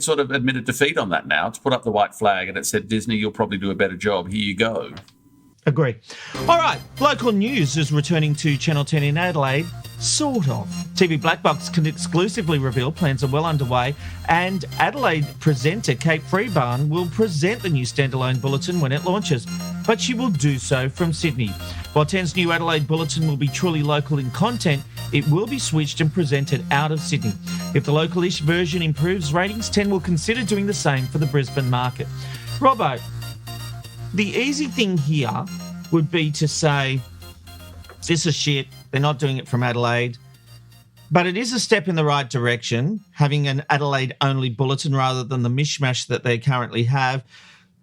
sort of admitted defeat on that now. It's put up the white flag and it said, Disney, you'll probably do a better job. Here you go. Agree. All right, local news is returning to Channel 10 in Adelaide, sort of. TV Black Box can exclusively reveal plans are well underway, and Adelaide presenter Kate Freebarn will present the new standalone bulletin when it launches, but she will do so from Sydney. While 10's new Adelaide bulletin will be truly local in content, it will be switched and presented out of Sydney. If the local-ish version improves ratings, 10 will consider doing the same for the Brisbane market. Robbo, the easy thing here would be to say, this is shit, they're not doing it from Adelaide. But it is a step in the right direction, having an Adelaide-only bulletin rather than the mishmash that they currently have.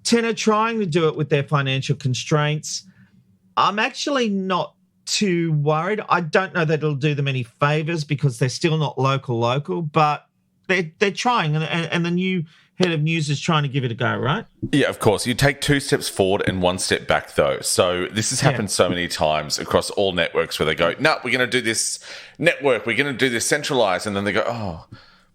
10 are trying to do it with their financial constraints. I'm actually not too worried. I don't know that it'll do them any favours because they're still not local, but they're trying, and the new head of news is trying to give it a go, right? Yeah, of course. You take 2 steps forward and 1 step back, though. So this has happened so many times across all networks where they go, no, we're going to do this network, we're going to do this centralised, and then they go, oh,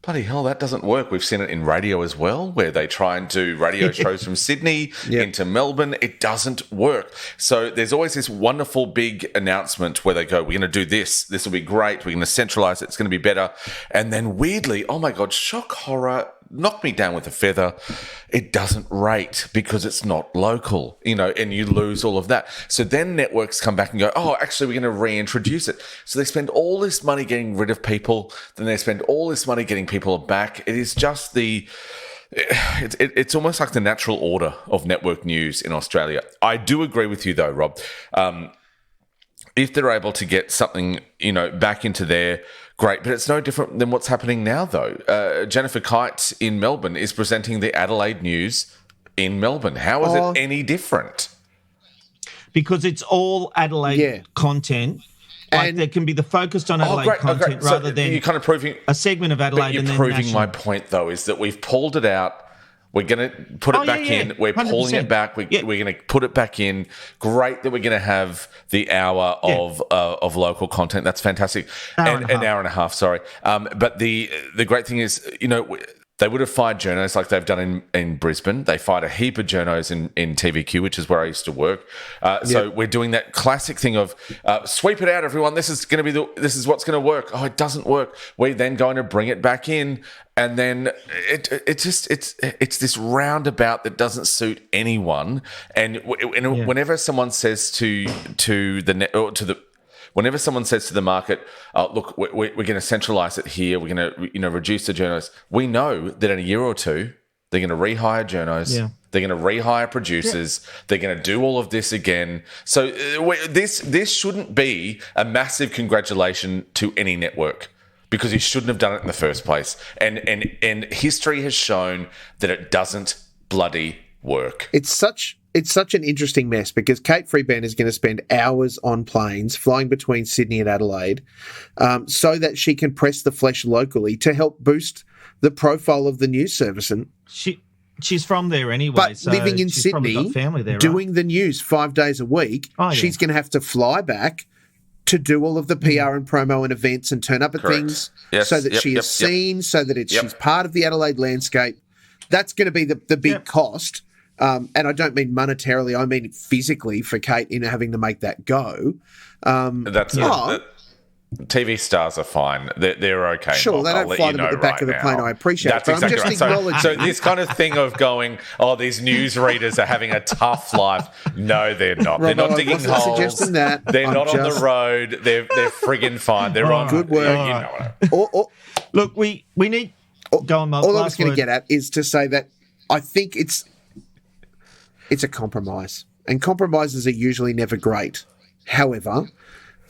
bloody hell, that doesn't work. We've seen it in radio as well, where they try and do radio shows from Sydney into Melbourne. It doesn't work. So there's always this wonderful big announcement where they go, we're going to do this. This will be great. We're going to centralise it. It's going to be better. And then weirdly, oh my God, shock, horror, knock me down with a feather. It doesn't rate because it's not local, and you lose all of that. So then networks come back and go, oh, actually, we're going to reintroduce it. So they spend all this money getting rid of people. Then they spend all this money getting people back. It is just it's almost like the natural order of network news in Australia. I do agree with you though, Rob. If they're able to get something, back into there, great. But it's no different than what's happening now, though. Jennifer Kite in Melbourne is presenting the Adelaide news in Melbourne. How is it any different? Because it's all Adelaide content. Like, there can be the focused on Adelaide content rather than you're kind of proving a segment of Adelaide. But you're proving my point, though, is that we've pulled it out. We're going to put it back in. We're 100%. Pulling it back. We're going to put it back in. Great that we're going to have the hour of local content. That's fantastic. An hour and a half, sorry. But the great thing is, they would have fired journos like they've done in Brisbane. They fired a heap of journos in TVQ, which is where I used to work. So we're doing that classic thing of sweep it out, everyone. This is going to be this is what's going to work. Oh, it doesn't work. We're then going to bring it back in, and then it's this roundabout that doesn't suit anyone. And whenever someone says whenever someone says to the market, look, we're going to centralise it here, we're going to reduce the journos, we know that in a year or two, they're going to rehire journos, they're going to rehire producers, they're going to do all of this again. So this shouldn't be a massive congratulation to any network, because you shouldn't have done it in the first place. And history has shown that it doesn't bloody work. It's such an interesting mess, because Kate Freebarn is going to spend hours on planes flying between Sydney and Adelaide so that she can press the flesh locally to help boost the profile of the news service. And she's from there anyway. But so living in she's Sydney, got family there, doing the news 5 days a week, she's going to have to fly back to do all of the PR and promo and events and turn up at things so that she is seen, so that she's part of the Adelaide landscape. That's going to be the big cost. And I don't mean monetarily, I mean physically for Kate in having to make that go. TV stars are fine. They're okay. Sure, they don't fly them at the back of the plane. I appreciate it. But I'm just acknowledging. So this kind of thing of going, these newsreaders are having a tough life. No, they're not. They're not digging holes. Suggesting that. They're not on the road. They're friggin' fine. They're on good work. Look, we need. Go on, Molk. All I was going to get at is to say that I think it's a compromise, and compromises are usually never great. However,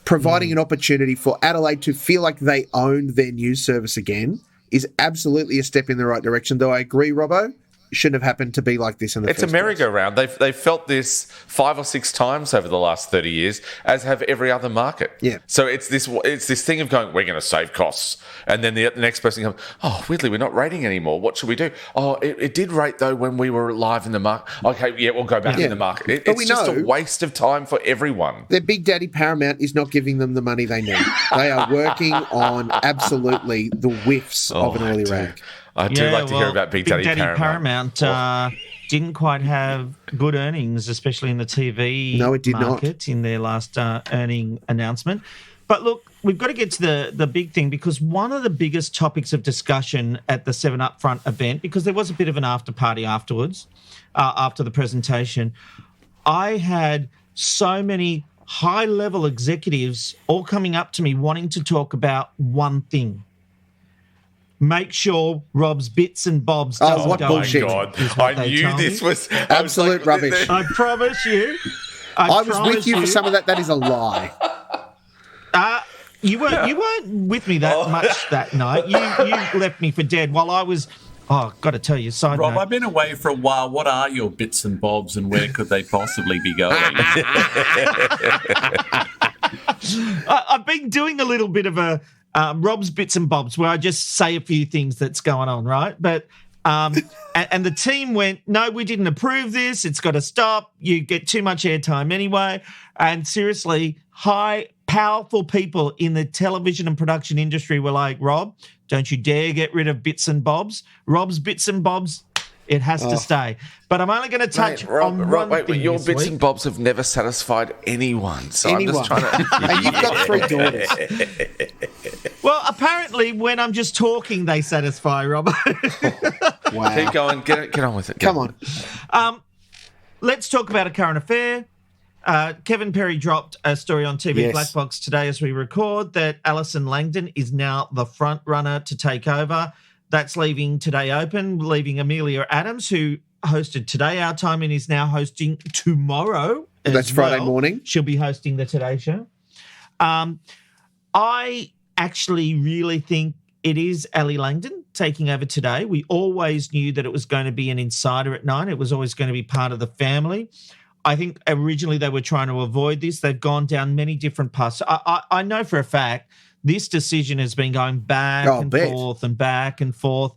providing an opportunity for Adelaide to feel like they own their news service again is absolutely a step in the right direction. Though I agree, Robbo, it shouldn't have happened to be like this in the first place. It's a merry-go-round. They've felt this 5 or 6 times over the last 30 years, as have every other market. Yeah. So it's this thing of going, we're going to save costs. And then the next person comes, oh, weirdly, we're not rating anymore. What should we do? Oh, it did rate, though, when we were live in the market. Okay, yeah, we'll go back in the market. It's just a waste of time for everyone. Their Big Daddy Paramount is not giving them the money they need. They are working on absolutely the whiffs of an oily rag. I do like to hear about Big Daddy Paramount. Didn't quite have good earnings, especially in the TV market in their last earning announcement. But look, we've got to get to the big thing, because one of the biggest topics of discussion at the 7 Upfront event, because there was a bit of an after party afterwards, after the presentation, I had so many high-level executives all coming up to me wanting to talk about one thing. Make sure Rob's bits and bobs doesn't what go. bullshit. Oh, my God. I knew this was... Absolute rubbish. I promise you. I was with you for some of that. That is a lie. You weren't with me that much that night. You left me for dead while I was... Oh, got to tell you, side Rob, note. I've been away for a while. What are your bits and bobs, and where could they possibly be going? I've been doing a little bit of a Rob's bits and bobs, where I just say a few things that's going on, right? But and the team went, no, we didn't approve this. It's got to stop. You get too much airtime anyway. And seriously, powerful people in the television and production industry were like, Rob, don't you dare get rid of bits and bobs. Rob's bits and bobs, it has to stay. But I'm only going to touch on one thing. Your bits and bobs have never satisfied anyone. So I'm just trying to... And you've got 3 daughters. Well, apparently when I'm just talking, they satisfy, Rob. Wow. Keep going. Get on with it. Come on. Let's talk about a current affair. Kevin Perry dropped a story on TV Black Box today as we record that Alison Langdon is now the front runner to take over. That's leaving Today open, leaving Amelia Adams, who hosted Today our time and is now hosting tomorrow. That's Friday morning. She'll be hosting the Today Show. I actually really think it is Ally Langdon taking over Today. We always knew that it was going to be an insider at 9. It was always going to be part of the family. I think originally they were trying to avoid this. They've gone down many different paths. I know for a fact this decision has been going back and forth.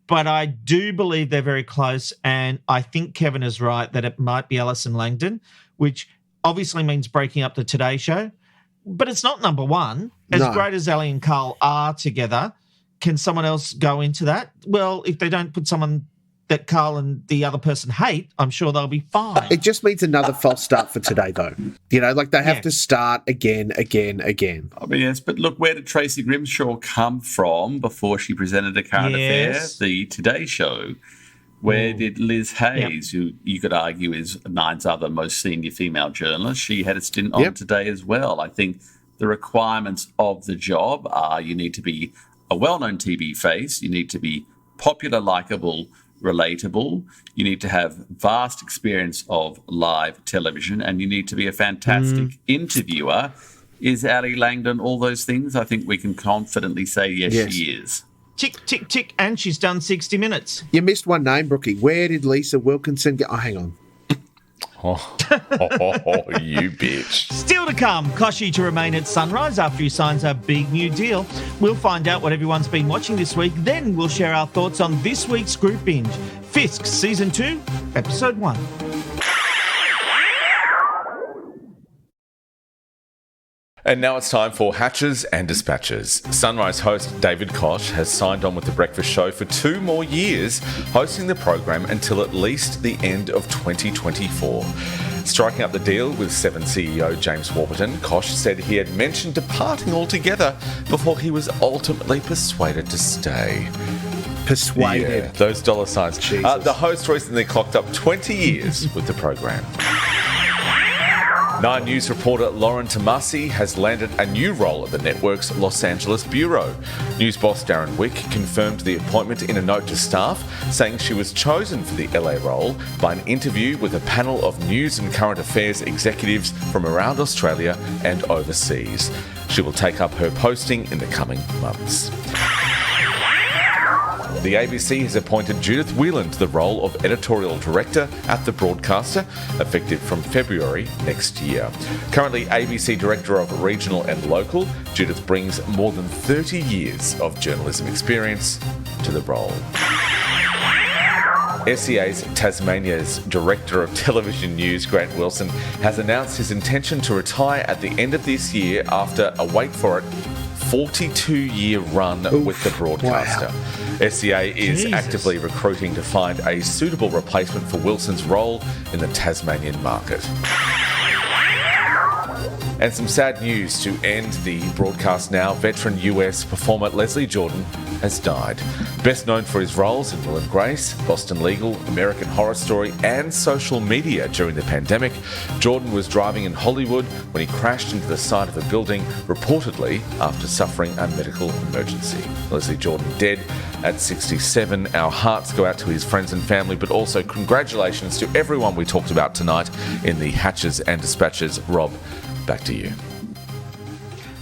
But I do believe they're very close, and I think Kevin is right that it might be Alison Langdon, which obviously means breaking up the Today Show. But it's not number one. As great as Ally and Carl are together, can someone else go into that? Well, if they don't put someone that Carl and the other person hate, I'm sure they'll be fine. It just means another false start for Today, though. You know, like they have to start again. I mean, yes, but look, where did Tracy Grimshaw come from before she presented a current affair? The Today Show. Where did Liz Hayes, who you could argue is Nine's other most senior female journalist, she had a stint on Today as well. I think the requirements of the job are you need to be a well-known TV face, you need to be popular, likeable, relatable, you need to have vast experience of live television, and you need to be a fantastic interviewer. Is Ally Langdon all those things? I think we can confidently say yes, she is. Tick, tick, tick, and she's done 60 Minutes. You missed one name, Brookie. Where did Lisa Wilkinson go? Oh, hang on. You bitch. Still to come, Koshy to remain at Sunrise after he signs a big new deal. We'll find out what everyone's been watching this week. Then we'll share our thoughts on this week's group binge. Fisk Season 2, Episode 1. And now it's time for Hatches and Dispatches. Sunrise host David Koch has signed on with The Breakfast Show for 2 more years, hosting the program until at least the end of 2024. Striking up the deal with 7 CEO James Warburton, Koch said he had mentioned departing altogether before he was ultimately persuaded to stay. Persuaded. Yeah, those dollar signs. The host recently clocked up 20 years with the program. Nine News reporter Lauren Tomasi has landed a new role at the network's Los Angeles bureau. News boss Darren Wick confirmed the appointment in a note to staff, saying she was chosen for the LA role by an interview with a panel of news and current affairs executives from around Australia and overseas. She will take up her posting in the coming months. The ABC has appointed Judith Whelan to the role of editorial director at the broadcaster, effective from February next year. Currently ABC director of regional and local, Judith brings more than 30 years of journalism experience to the role. SCA's Tasmania's Director of Television News, Grant Wilson, has announced his intention to retire at the end of this year after a, wait for it, 42-year run with the broadcaster. Wow. SCA is actively recruiting to find a suitable replacement for Wilson's role in the Tasmanian market. And some sad news to end the broadcast now. Veteran US performer Leslie Jordan has died. Best known for his roles in Will and Grace, Boston Legal, American Horror Story and social media during the pandemic, Jordan was driving in Hollywood when he crashed into the side of a building, reportedly after suffering a medical emergency. Leslie Jordan dead at 67. Our hearts go out to his friends and family, but also congratulations to everyone we talked about tonight in the Hatches and Dispatches. Rob, back to you.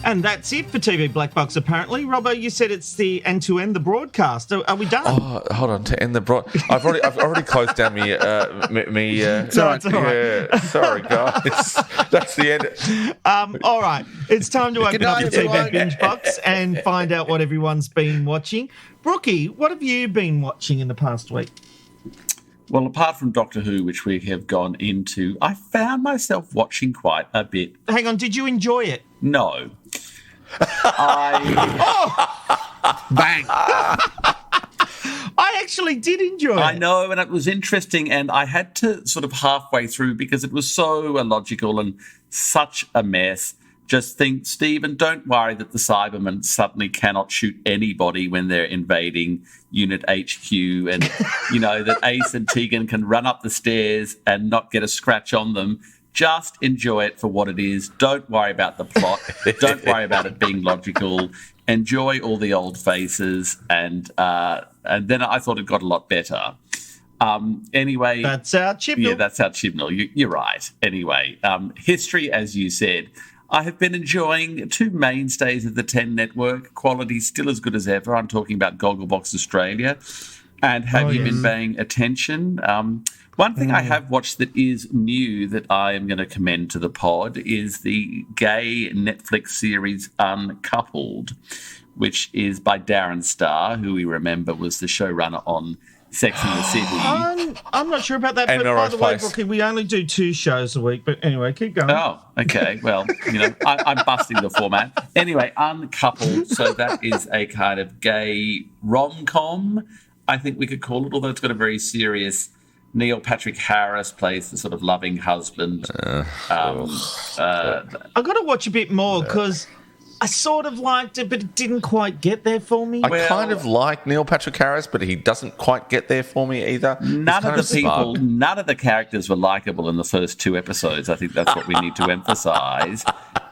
And that's it for TV Black Box, apparently. Robbo, you said it's the end to end the broadcast. Are we done? Oh, hold on, to end the I've already closed down me. It's all right. Sorry, guys. That's the end. All right, it's time to open up the TV Binge box and find out what everyone's been watching. Brooky, what have you been watching in the past week? Well, apart from Doctor Who, which we have gone into, I found myself watching quite a bit. Hang on, did you enjoy it? No. Bang. I actually did enjoy it. I know, and it was interesting, and I had to sort of halfway through because it was so illogical and such a mess. Just think, Stephen, don't worry that the Cybermen suddenly cannot shoot anybody when they're invading Unit HQ and, you know, that Ace and Tegan can run up the stairs and not get a scratch on them. Just enjoy it for what it is. Don't worry about the plot. Don't worry about it being logical. Enjoy all the old faces. And then I thought it got a lot better. Anyway. That's our Chibnall. Yeah, that's our Chibnall. You're right. Anyway, history, as you said. I have been enjoying two mainstays of the 10 network. Quality still as good as ever. I'm talking about Gogglebox Australia. And have you been paying attention? One thing I have watched that is new that I am going to commend to the pod is the gay Netflix series Uncoupled, which is by Darren Star, who we remember was the showrunner on Sex and the City. I'm not sure about that, and but by the way, Place. Brookie, we only do 2 shows a week. But anyway, keep going. Oh, okay. Well, you know, I'm busting the format. Anyway, Uncoupled. So that is a kind of gay rom-com, I think we could call it, although it's got a very serious... Neil Patrick Harris plays the sort of loving husband. I've got to watch a bit more because I sort of liked it, but it didn't quite get there for me. I kind of like Neil Patrick Harris, but he doesn't quite get there for me either. None of the characters were likable in the first 2 episodes. I think that's what we need to emphasise.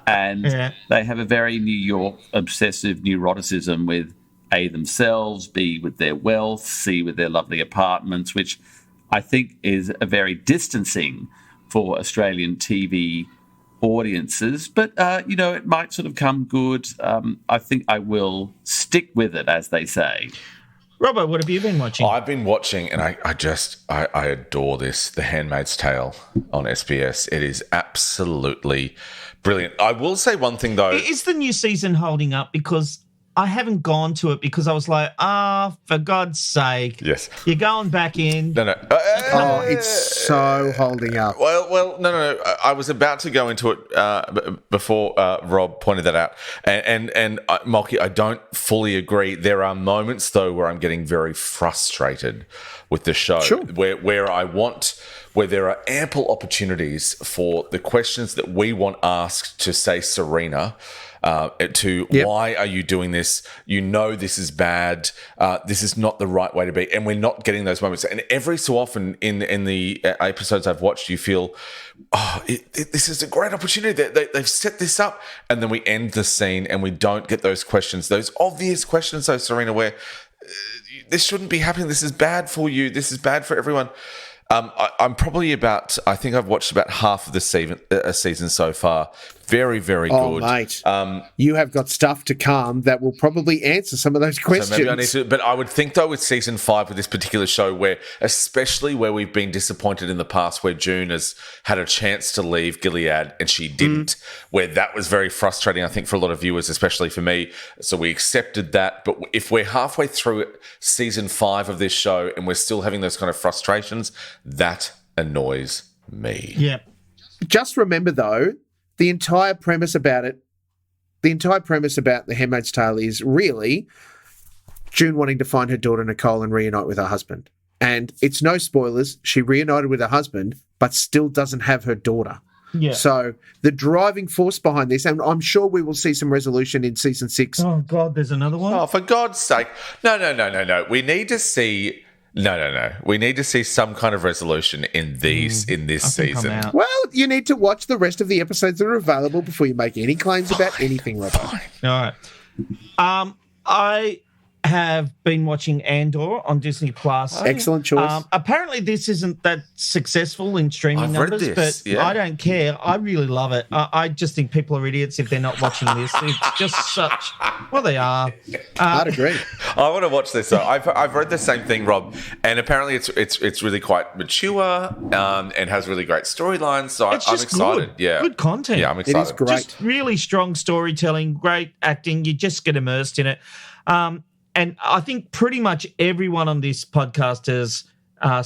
And they have a very New York obsessive neuroticism with A, themselves, B, with their wealth, C, with their lovely apartments, which I think is a very distancing for Australian TV audiences. But, you know, it might sort of come good. I think I will stick with it, as they say. Robbo, what have you been watching? I've been watching, and I adore this, The Handmaid's Tale on SBS. It is absolutely brilliant. I will say one thing, though. Is the new season holding up? Because I haven't gone to it because I was like, for God's sake. Yes. You're going back in. No. It's so holding up. Well, no. I was about to go into it before Rob pointed that out. And Molky, I don't fully agree. There are moments, though, where I'm getting very frustrated with the show. Sure. Where there are ample opportunities for the questions that we want asked to, say, Serena, to why are you doing this? You know this is bad. This is not the right way to be. And we're not getting those moments. And every so often in the episodes I've watched, you feel, this is a great opportunity. They've set this up. And then we end the scene and we don't get those questions, those obvious questions, though, Serena, where this shouldn't be happening. This is bad for you. This is bad for everyone. I'm probably I think I've watched about half of the season so far. Very, very good. Oh, mate. You have got stuff to come that will probably answer some of those questions. So maybe I need to, but I would think, though, with season 5 of this particular show, especially where we've been disappointed in the past, where June has had a chance to leave Gilead and she didn't, where that was very frustrating, I think, for a lot of viewers, especially for me. So we accepted that. But if we're halfway through season 5 of this show and we're still having those kind of frustrations, that annoys me. Yeah. Just remember, though, the entire premise about The Handmaid's Tale is really June wanting to find her daughter Nicole and reunite with her husband. And it's no spoilers. She reunited with her husband, but still doesn't have her daughter. Yeah. So the driving force behind this, and I'm sure we will see some resolution in season 6. Oh, God, there's another one? Oh, for God's sake. No. We need to see... No. We need to see some kind of resolution in this season. Well, you need to watch the rest of the episodes that are available before you make any claims about anything, Robert. All right. I have been watching Andor on Disney Plus. Excellent choice. Apparently, this isn't that successful in streaming numbers, but I don't care. I really love it. I just think people are idiots if they're not watching this. It's just such. Well, they are. I'd agree. I want to watch this. So I've read the same thing, Rob, and apparently it's really quite mature and has really great storylines. So I'm excited. Good. Yeah, good content. Yeah, I'm excited. It is great. Just really strong storytelling, great acting. You just get immersed in it. And I think pretty much everyone on this podcast has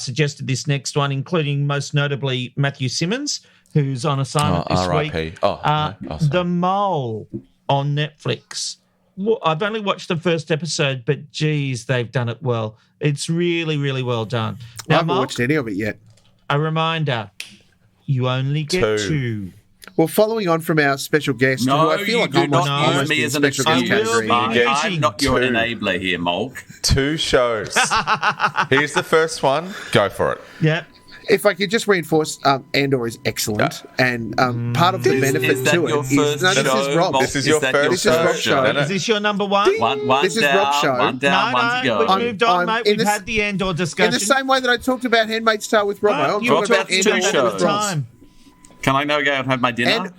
suggested this next one, including most notably Matthew Simmons, who's on assignment this week. The Mole on Netflix. I've only watched the first episode, but geez, they've done it well. It's really, really well done. Now, I haven't watched any of it yet. A reminder, you only get 2. Well, following on from our special guest, who I feel like almost use me as an special guest category. I'm not your enabler here, Molk. 2 shows. Here's the first one. Go for it. Yeah. If I could just reinforce, Andor is excellent, and part of the benefit to it is... No, this is Rob. This is your first show. Is this your number 1? One this down, is Rob's show. One down, one to go. We've moved on, mate. We've had the Andor discussion. In the same way that I talked about Handmaid's Tale with Rob. You talked about Andor shows. Time. Can I now go and have my dinner?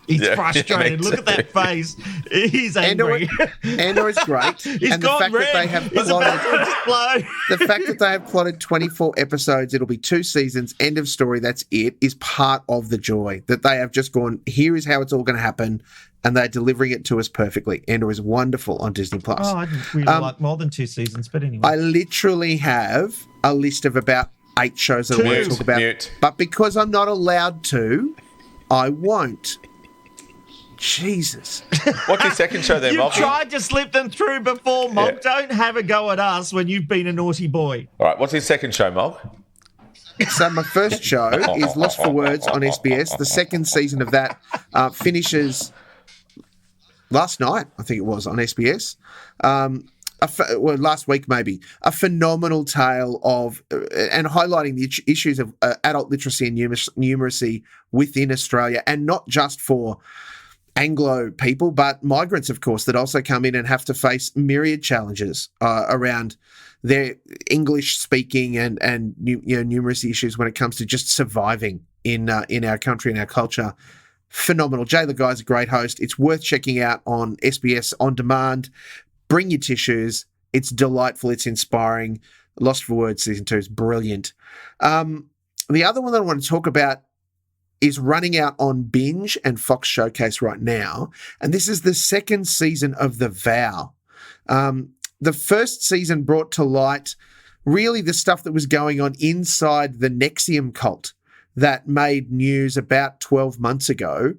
He's frustrated. Look at that face. He's angry. Andor is great. He's and gone the fact red. that they have He's about to explode. The fact that they have plotted 24 episodes, it'll be 2 seasons, end of story, that's it, is part of the joy. That they have just gone, here is how it's all going to happen, and they're delivering it to us perfectly. Andor is wonderful on Disney+. Oh, I really like more than 2 seasons, but anyway. I literally have a list of about 8 shows that I want to talk about. But because I'm not allowed to, I won't. Jesus. What's your second show there, Molk? You tried to slip them through before, Molk. Yeah. Don't have a go at us when you've been a naughty boy. All right, what's his second show, Molk? So my first show is Lost for Words on SBS. The second season of that finishes last night, I think it was, on SBS. Last week maybe. A phenomenal tale of, and highlighting the issues of adult literacy and numeracy within Australia, and not just for Anglo people, but migrants, of course, that also come in and have to face myriad challenges around their English speaking and numeracy issues when it comes to just surviving in our country and our culture. Phenomenal. Jay the Guy's a great host. It's worth checking out on SBS On Demand. Bring your tissues. It's delightful. It's inspiring. Lost for Words Season 2 is brilliant. The other one that I want to talk about is running out on Binge and Fox Showcase right now, and this is the second season of The Vow. The first season brought to light really the stuff that was going on inside the NXIVM cult that made news about 12 months ago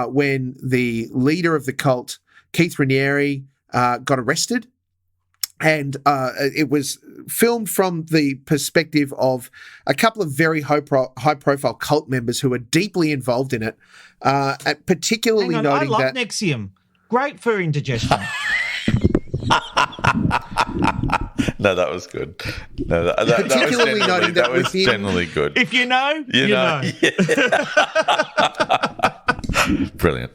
when the leader of the cult, Keith Raniere, got arrested. And it was filmed from the perspective of a couple of very high-profile cult members who were deeply involved in it, particularly noting that... I love NXIVM. Great for indigestion. No, that was good. No, that Particularly noting that was within- generally good. If you know, you know. Brilliant.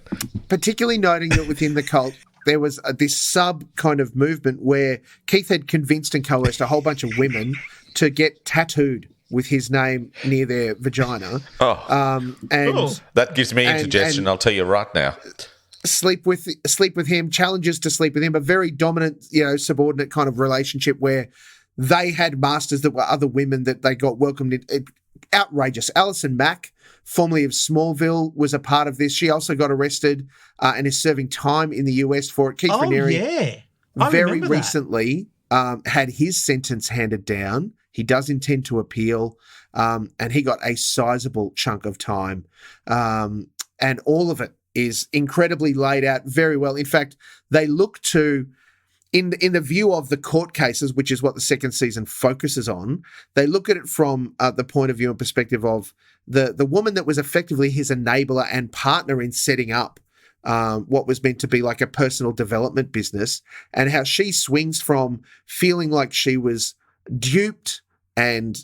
Particularly noting that within the cult, there was this sub kind of movement where Keith had convinced and coerced a whole bunch of women to get tattooed with his name near their vagina. Oh, and Cool. that gives me indigestion. and- I'll tell you right now. sleep with him, challenges to sleep with him, a very dominant, subordinate kind of relationship where they had masters that were other women that they got welcomed in. Outrageous. Alison Mack, formerly of Smallville, was a part of this. She also got arrested and is serving time in the US for it. Keith Raniere, yeah. I very remember that. recently had his sentence handed down. He does intend to appeal, and he got a sizable chunk of time. And all of it is incredibly laid out very well. In fact, they look to, in the view of the court cases, which is what the second season focuses on, they look at it from the point of view and perspective of the woman that was effectively his enabler and partner in setting up what was meant to be like a personal development business, and how she swings from feeling like she was duped and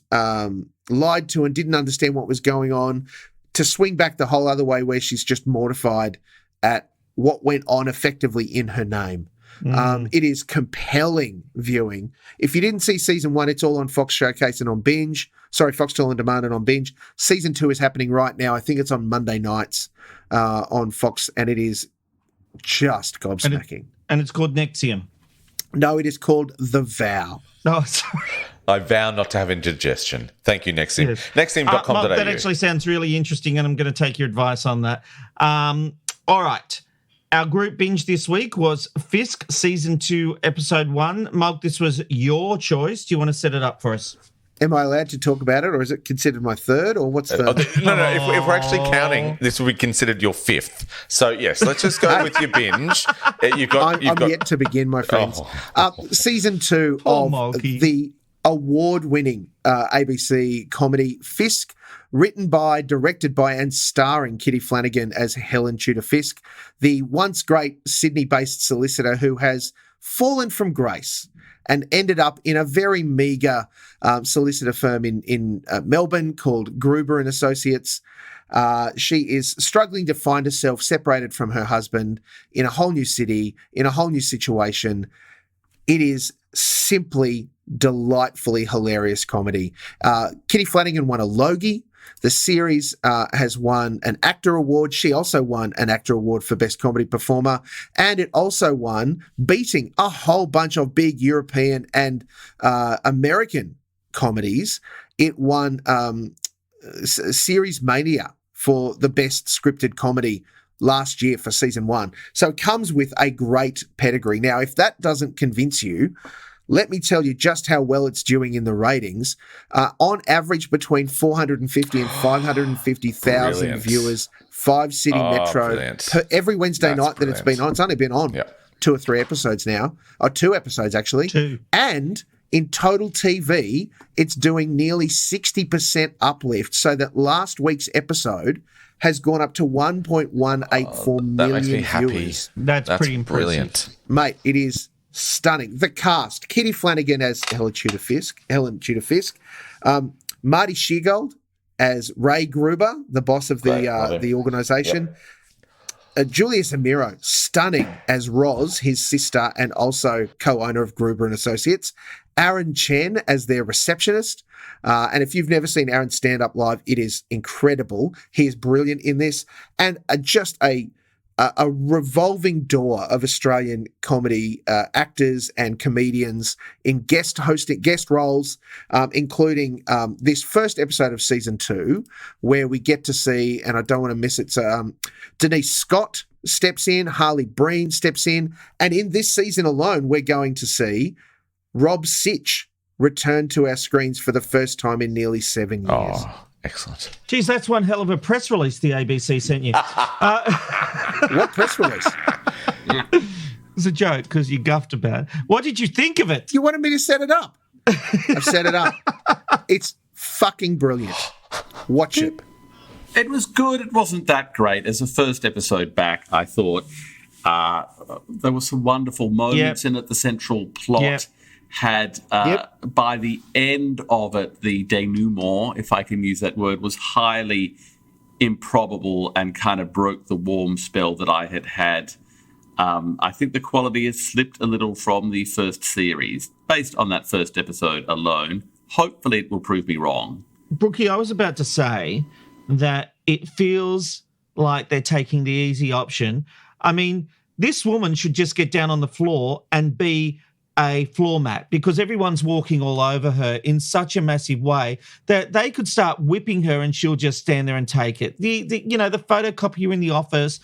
lied to and didn't understand what was going on, to swing back the whole other way where she's just mortified at what went on effectively in her name. It is compelling viewing. If you didn't see season 1, it's all on Fox Showcase and on Binge. Sorry, Foxtel On Demand and on Binge. Season 2 is happening right now. I think it's on Monday nights on Fox, and it is just gobsmacking. And it's called Nexium. No, it is called The Vow. No, sorry. I vow not to have indigestion. Thank you, Nexium. Yes. Nexium.com.au. Mark, that actually sounds really interesting, and I'm going to take your advice on that. All right. Our group binge this week was Fisk Season 2, Episode 1. Molk, this was your choice. Do you want to set it up for us? Am I allowed to talk about it, or is it considered my third, or what's the... No. If we're actually counting, this will be considered your fifth. So, yes, let's just go with your binge. I'm yet to begin, my friends. Season 2 of Molky. the award-winning ABC comedy Fisk, written by, directed by, and starring Kitty Flanagan as Helen Tudor Fisk, the once great Sydney-based solicitor who has fallen from grace and ended up in a very meagre solicitor firm in Melbourne called Gruber and Associates. She is struggling to find herself separated from her husband in a whole new city, in a whole new situation. It is simply delightfully hilarious comedy. Kitty Flanagan won a Logie. The series has won an actor award. She also won an actor award for Best Comedy Performer. And it also won, beating a whole bunch of big European and American comedies. It won Series Mania for the Best Scripted Comedy last year for Season 1. So it comes with a great pedigree. Now, if that doesn't convince you, let me tell you just how well it's doing in the ratings. On average, between 450 and 550,000 Brilliant. viewers, 5 city metro brilliant. per every Wednesday That's night that it's been on. It's only been on 2 or 3 episodes now, or 2 episodes actually. 2. And in total TV, it's doing nearly 60% uplift, so that last week's episode has gone up to 1.184 million That makes me happy. viewers. That's pretty impressive. Brilliant. Mate, it is stunning. The cast: Kitty Flanagan as Helen Tudor Fisk, Marty Sheargold as Ray Gruber, the boss of the organisation. Julius Amiro, stunning as Roz, his sister and also co-owner of Gruber and Associates. Aaron Chen as their receptionist. And if you've never seen Aaron stand up live, it is incredible. He is brilliant in this. And just a revolving door of Australian comedy actors and comedians in guest roles, including this first episode of Season 2, where we get to see, and I don't want to miss it, so Denise Scott steps in, Harley Breen steps in, and in this season alone, we're going to see Rob Sitch return to our screens for the first time in nearly 7 years. Oh, excellent. Geez, that's one hell of a press release the ABC sent you. What press release? It was a joke because you guffed about it. What did you think of it? You wanted me to set it up. I've set it up. It's fucking brilliant. Watch it. It was good. It wasn't that great. As a first episode back, I thought there were some wonderful moments in it. The central plot had, by the end of it, the denouement, if I can use that word, was highly improbable and kind of broke the warm spell that I had. I think the quality has slipped a little from the first series, based on that first episode alone. Hopefully it will prove me wrong. Brookie, I was about to say that it feels like they're taking the easy option. I mean, this woman should just get down on the floor and be a floor mat, because everyone's walking all over her in such a massive way that they could start whipping her and she'll just stand there and take it. The photocopier in the office,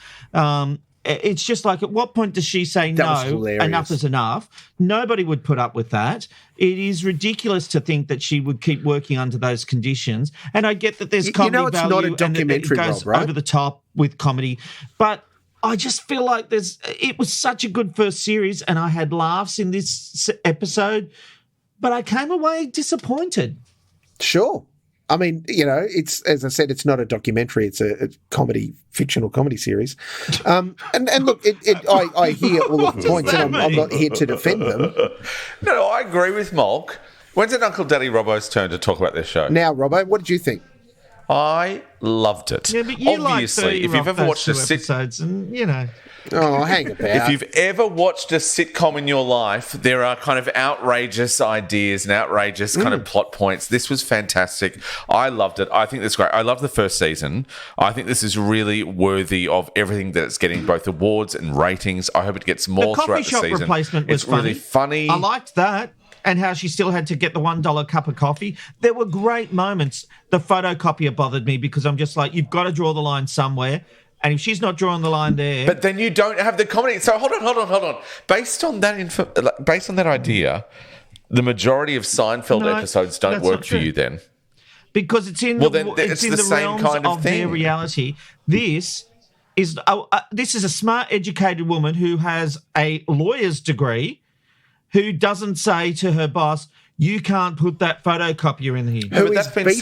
it's just like, at what point does she say no, enough is enough? Nobody would put up with that. It is ridiculous to think that she would keep working under those conditions. And I get that there's comedy value, not a documentary, and it goes Rob, right? over the top with comedy, but I just feel like it was such a good first series and I had laughs in this episode, but I came away disappointed. Sure. I mean, it's, as I said, it's not a documentary. It's a fictional comedy series. And look, I hear all of the points, and I'm not here to defend them. No, I agree with Molk. When's it Uncle Daddy Robbo's turn to talk about this show? Now, Robbo, what did you think? I loved it. Yeah, but you obviously, if you've ever watched episodes, and Oh, hang about. If you've ever watched a sitcom in your life, there are kind of outrageous ideas and outrageous kind of plot points. This was fantastic. I loved it. I think this is great. I love the first season. I think this is really worthy of everything that it's getting, both awards and ratings. I hope it gets more throughout the season. The coffee shop replacement was funny. It's really funny. I liked that. And how she still had to get the $1 cup of coffee. There were great moments. The photocopier bothered me because I'm just like, you've got to draw the line somewhere. And if she's not drawing the line there... But then you don't have the comedy. So hold on. Based on that idea, the majority of Seinfeld episodes don't work for you then. Because it's in the realms kind of their reality. This is a smart, educated woman who has a lawyer's degree, who doesn't say to her boss, you can't put that photocopier in here. That's been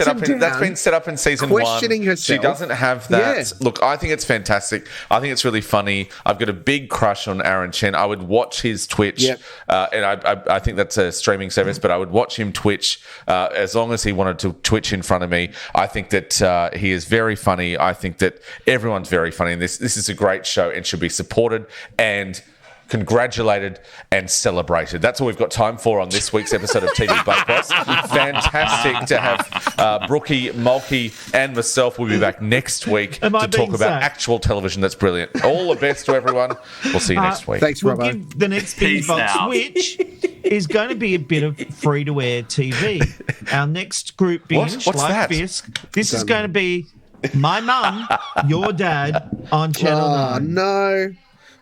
set up in season questioning 1. Herself. She doesn't have that. Yeah. Look, I think it's fantastic. I think it's really funny. I've got a big crush on Aaron Chen. I would watch his Twitch, and I think that's a streaming service, but I would watch him Twitch as long as he wanted to Twitch in front of me. I think that he is very funny. I think that everyone's very funny in this. This is a great show and should be supported and congratulated and celebrated. That's all we've got time for on this week's episode of TV Black Box. Fantastic to have Brookie, Molky, and myself. We'll be back next week to talk about actual television that's brilliant. All the best to everyone. We'll see you next week. Thanks, We'll Robbo. give the next Binge Box, which is going to be a bit of free-to-air TV. Our next group Binge, What's like that? Fisk, this is going to be My Mum, Your Dad on Channel 9. Oh, no.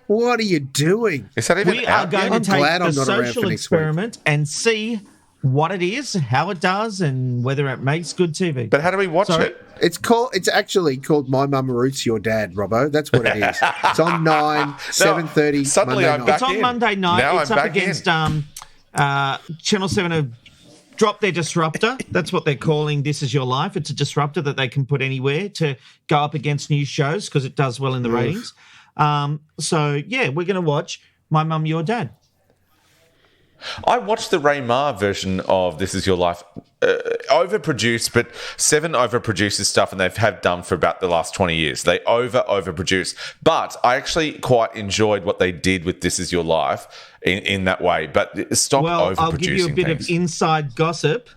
What are you doing? Is that even We out are going yet? to take the social experiment and see what it is, how it does, and whether it makes good TV. But how do we watch it? It's actually called My Mum Roots Your Dad, Robbo. That's what it is. It's on 9, 7:30 suddenly Monday I'm night. back It's on in. Monday night. Now It's I'm up back against in. Channel 7 have dropped their disruptor. That's what they're calling This Is Your Life. It's a disruptor that they can put anywhere to go up against news shows because it does well in the ratings. So, we're going to watch My Mum, Your Dad. I watched the Ray Ma version of This Is Your Life. Overproduced, but 7 overproduces stuff, and they have done for about the last 20 years. They overproduce. But I actually quite enjoyed what they did with This Is Your Life in that way. But stop overproducing I'll give you a bit of inside gossip,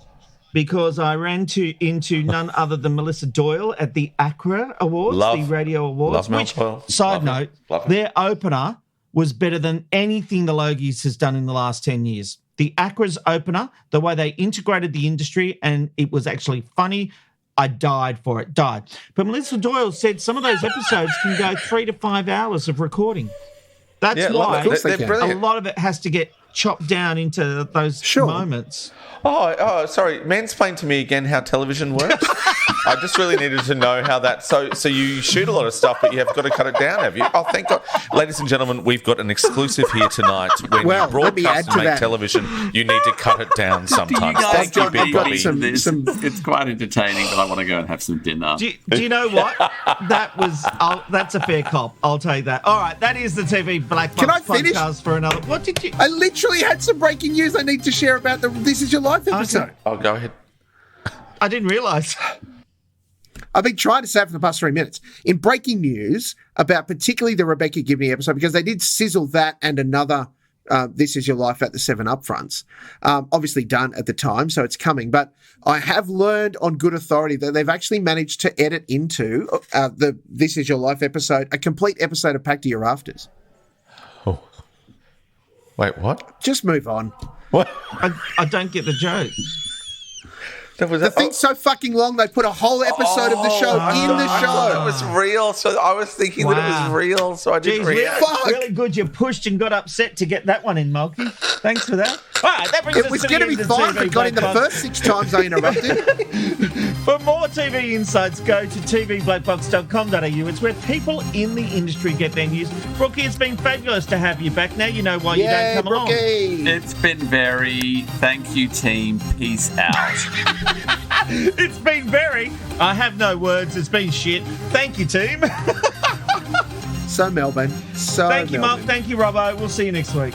because I ran into none other than Melissa Doyle at the ACA Awards, the Radio Awards, which, side note, their opener was better than anything the Logies has done in the last 10 years. The ACRA's opener, the way they integrated the industry, and it was actually funny. I died for it, But Melissa Doyle said some of those episodes can go 3 to 5 hours of recording. That's why a lot of it has to get chopped down into those moments. Oh, sorry. Mansplain to me again how television works. I just really needed to know how that. So you shoot a lot of stuff, but you have got to cut it down, have you? Oh, thank God, ladies and gentlemen, we've got an exclusive here tonight. When you broadcast and make television, you need to cut it down sometimes. Thank you, Big Bobby. It's quite entertaining, but I want to go and have some dinner. Do you know what? That's a fair cop. I'll take that. All right, that is the TV Black Box podcast for another. What did you? I literally had some breaking news I need to share about the This Is Your Life episode. Okay. Oh, go ahead. I didn't realise. I've been trying to say it for the past 3 minutes. In breaking news about particularly the Rebecca Gibney episode, because they did sizzle that and another This Is Your Life at the 7 Upfronts. Obviously done at the time, so it's coming. But I have learned on good authority that they've actually managed to edit into the This Is Your Life episode, a complete episode of Pack to Your Rafters. Oh. Wait, what? Just move on. What? I don't get the joke. The thing's so fucking long, they put a whole episode of the show in the show. I thought it was real, so I was thinking that it was real, so I didn't react. Really good. You pushed and got upset to get that one in, Molky. Thanks for that. All right, that brings us to the end of It was going to be fine if it got in the first 6 times I interrupted. For more TV insights, go to tvblackbox.com.au. It's where people in the industry get their news. Brooky, it's been fabulous to have you back. Now you know why you don't come along. It's been very. Thank you, team. Peace out. It's been very. I have no words. It's been shit. Thank you, team. So Melbourne. Thank you, Mark. Thank you, Robbo. We'll see you next week.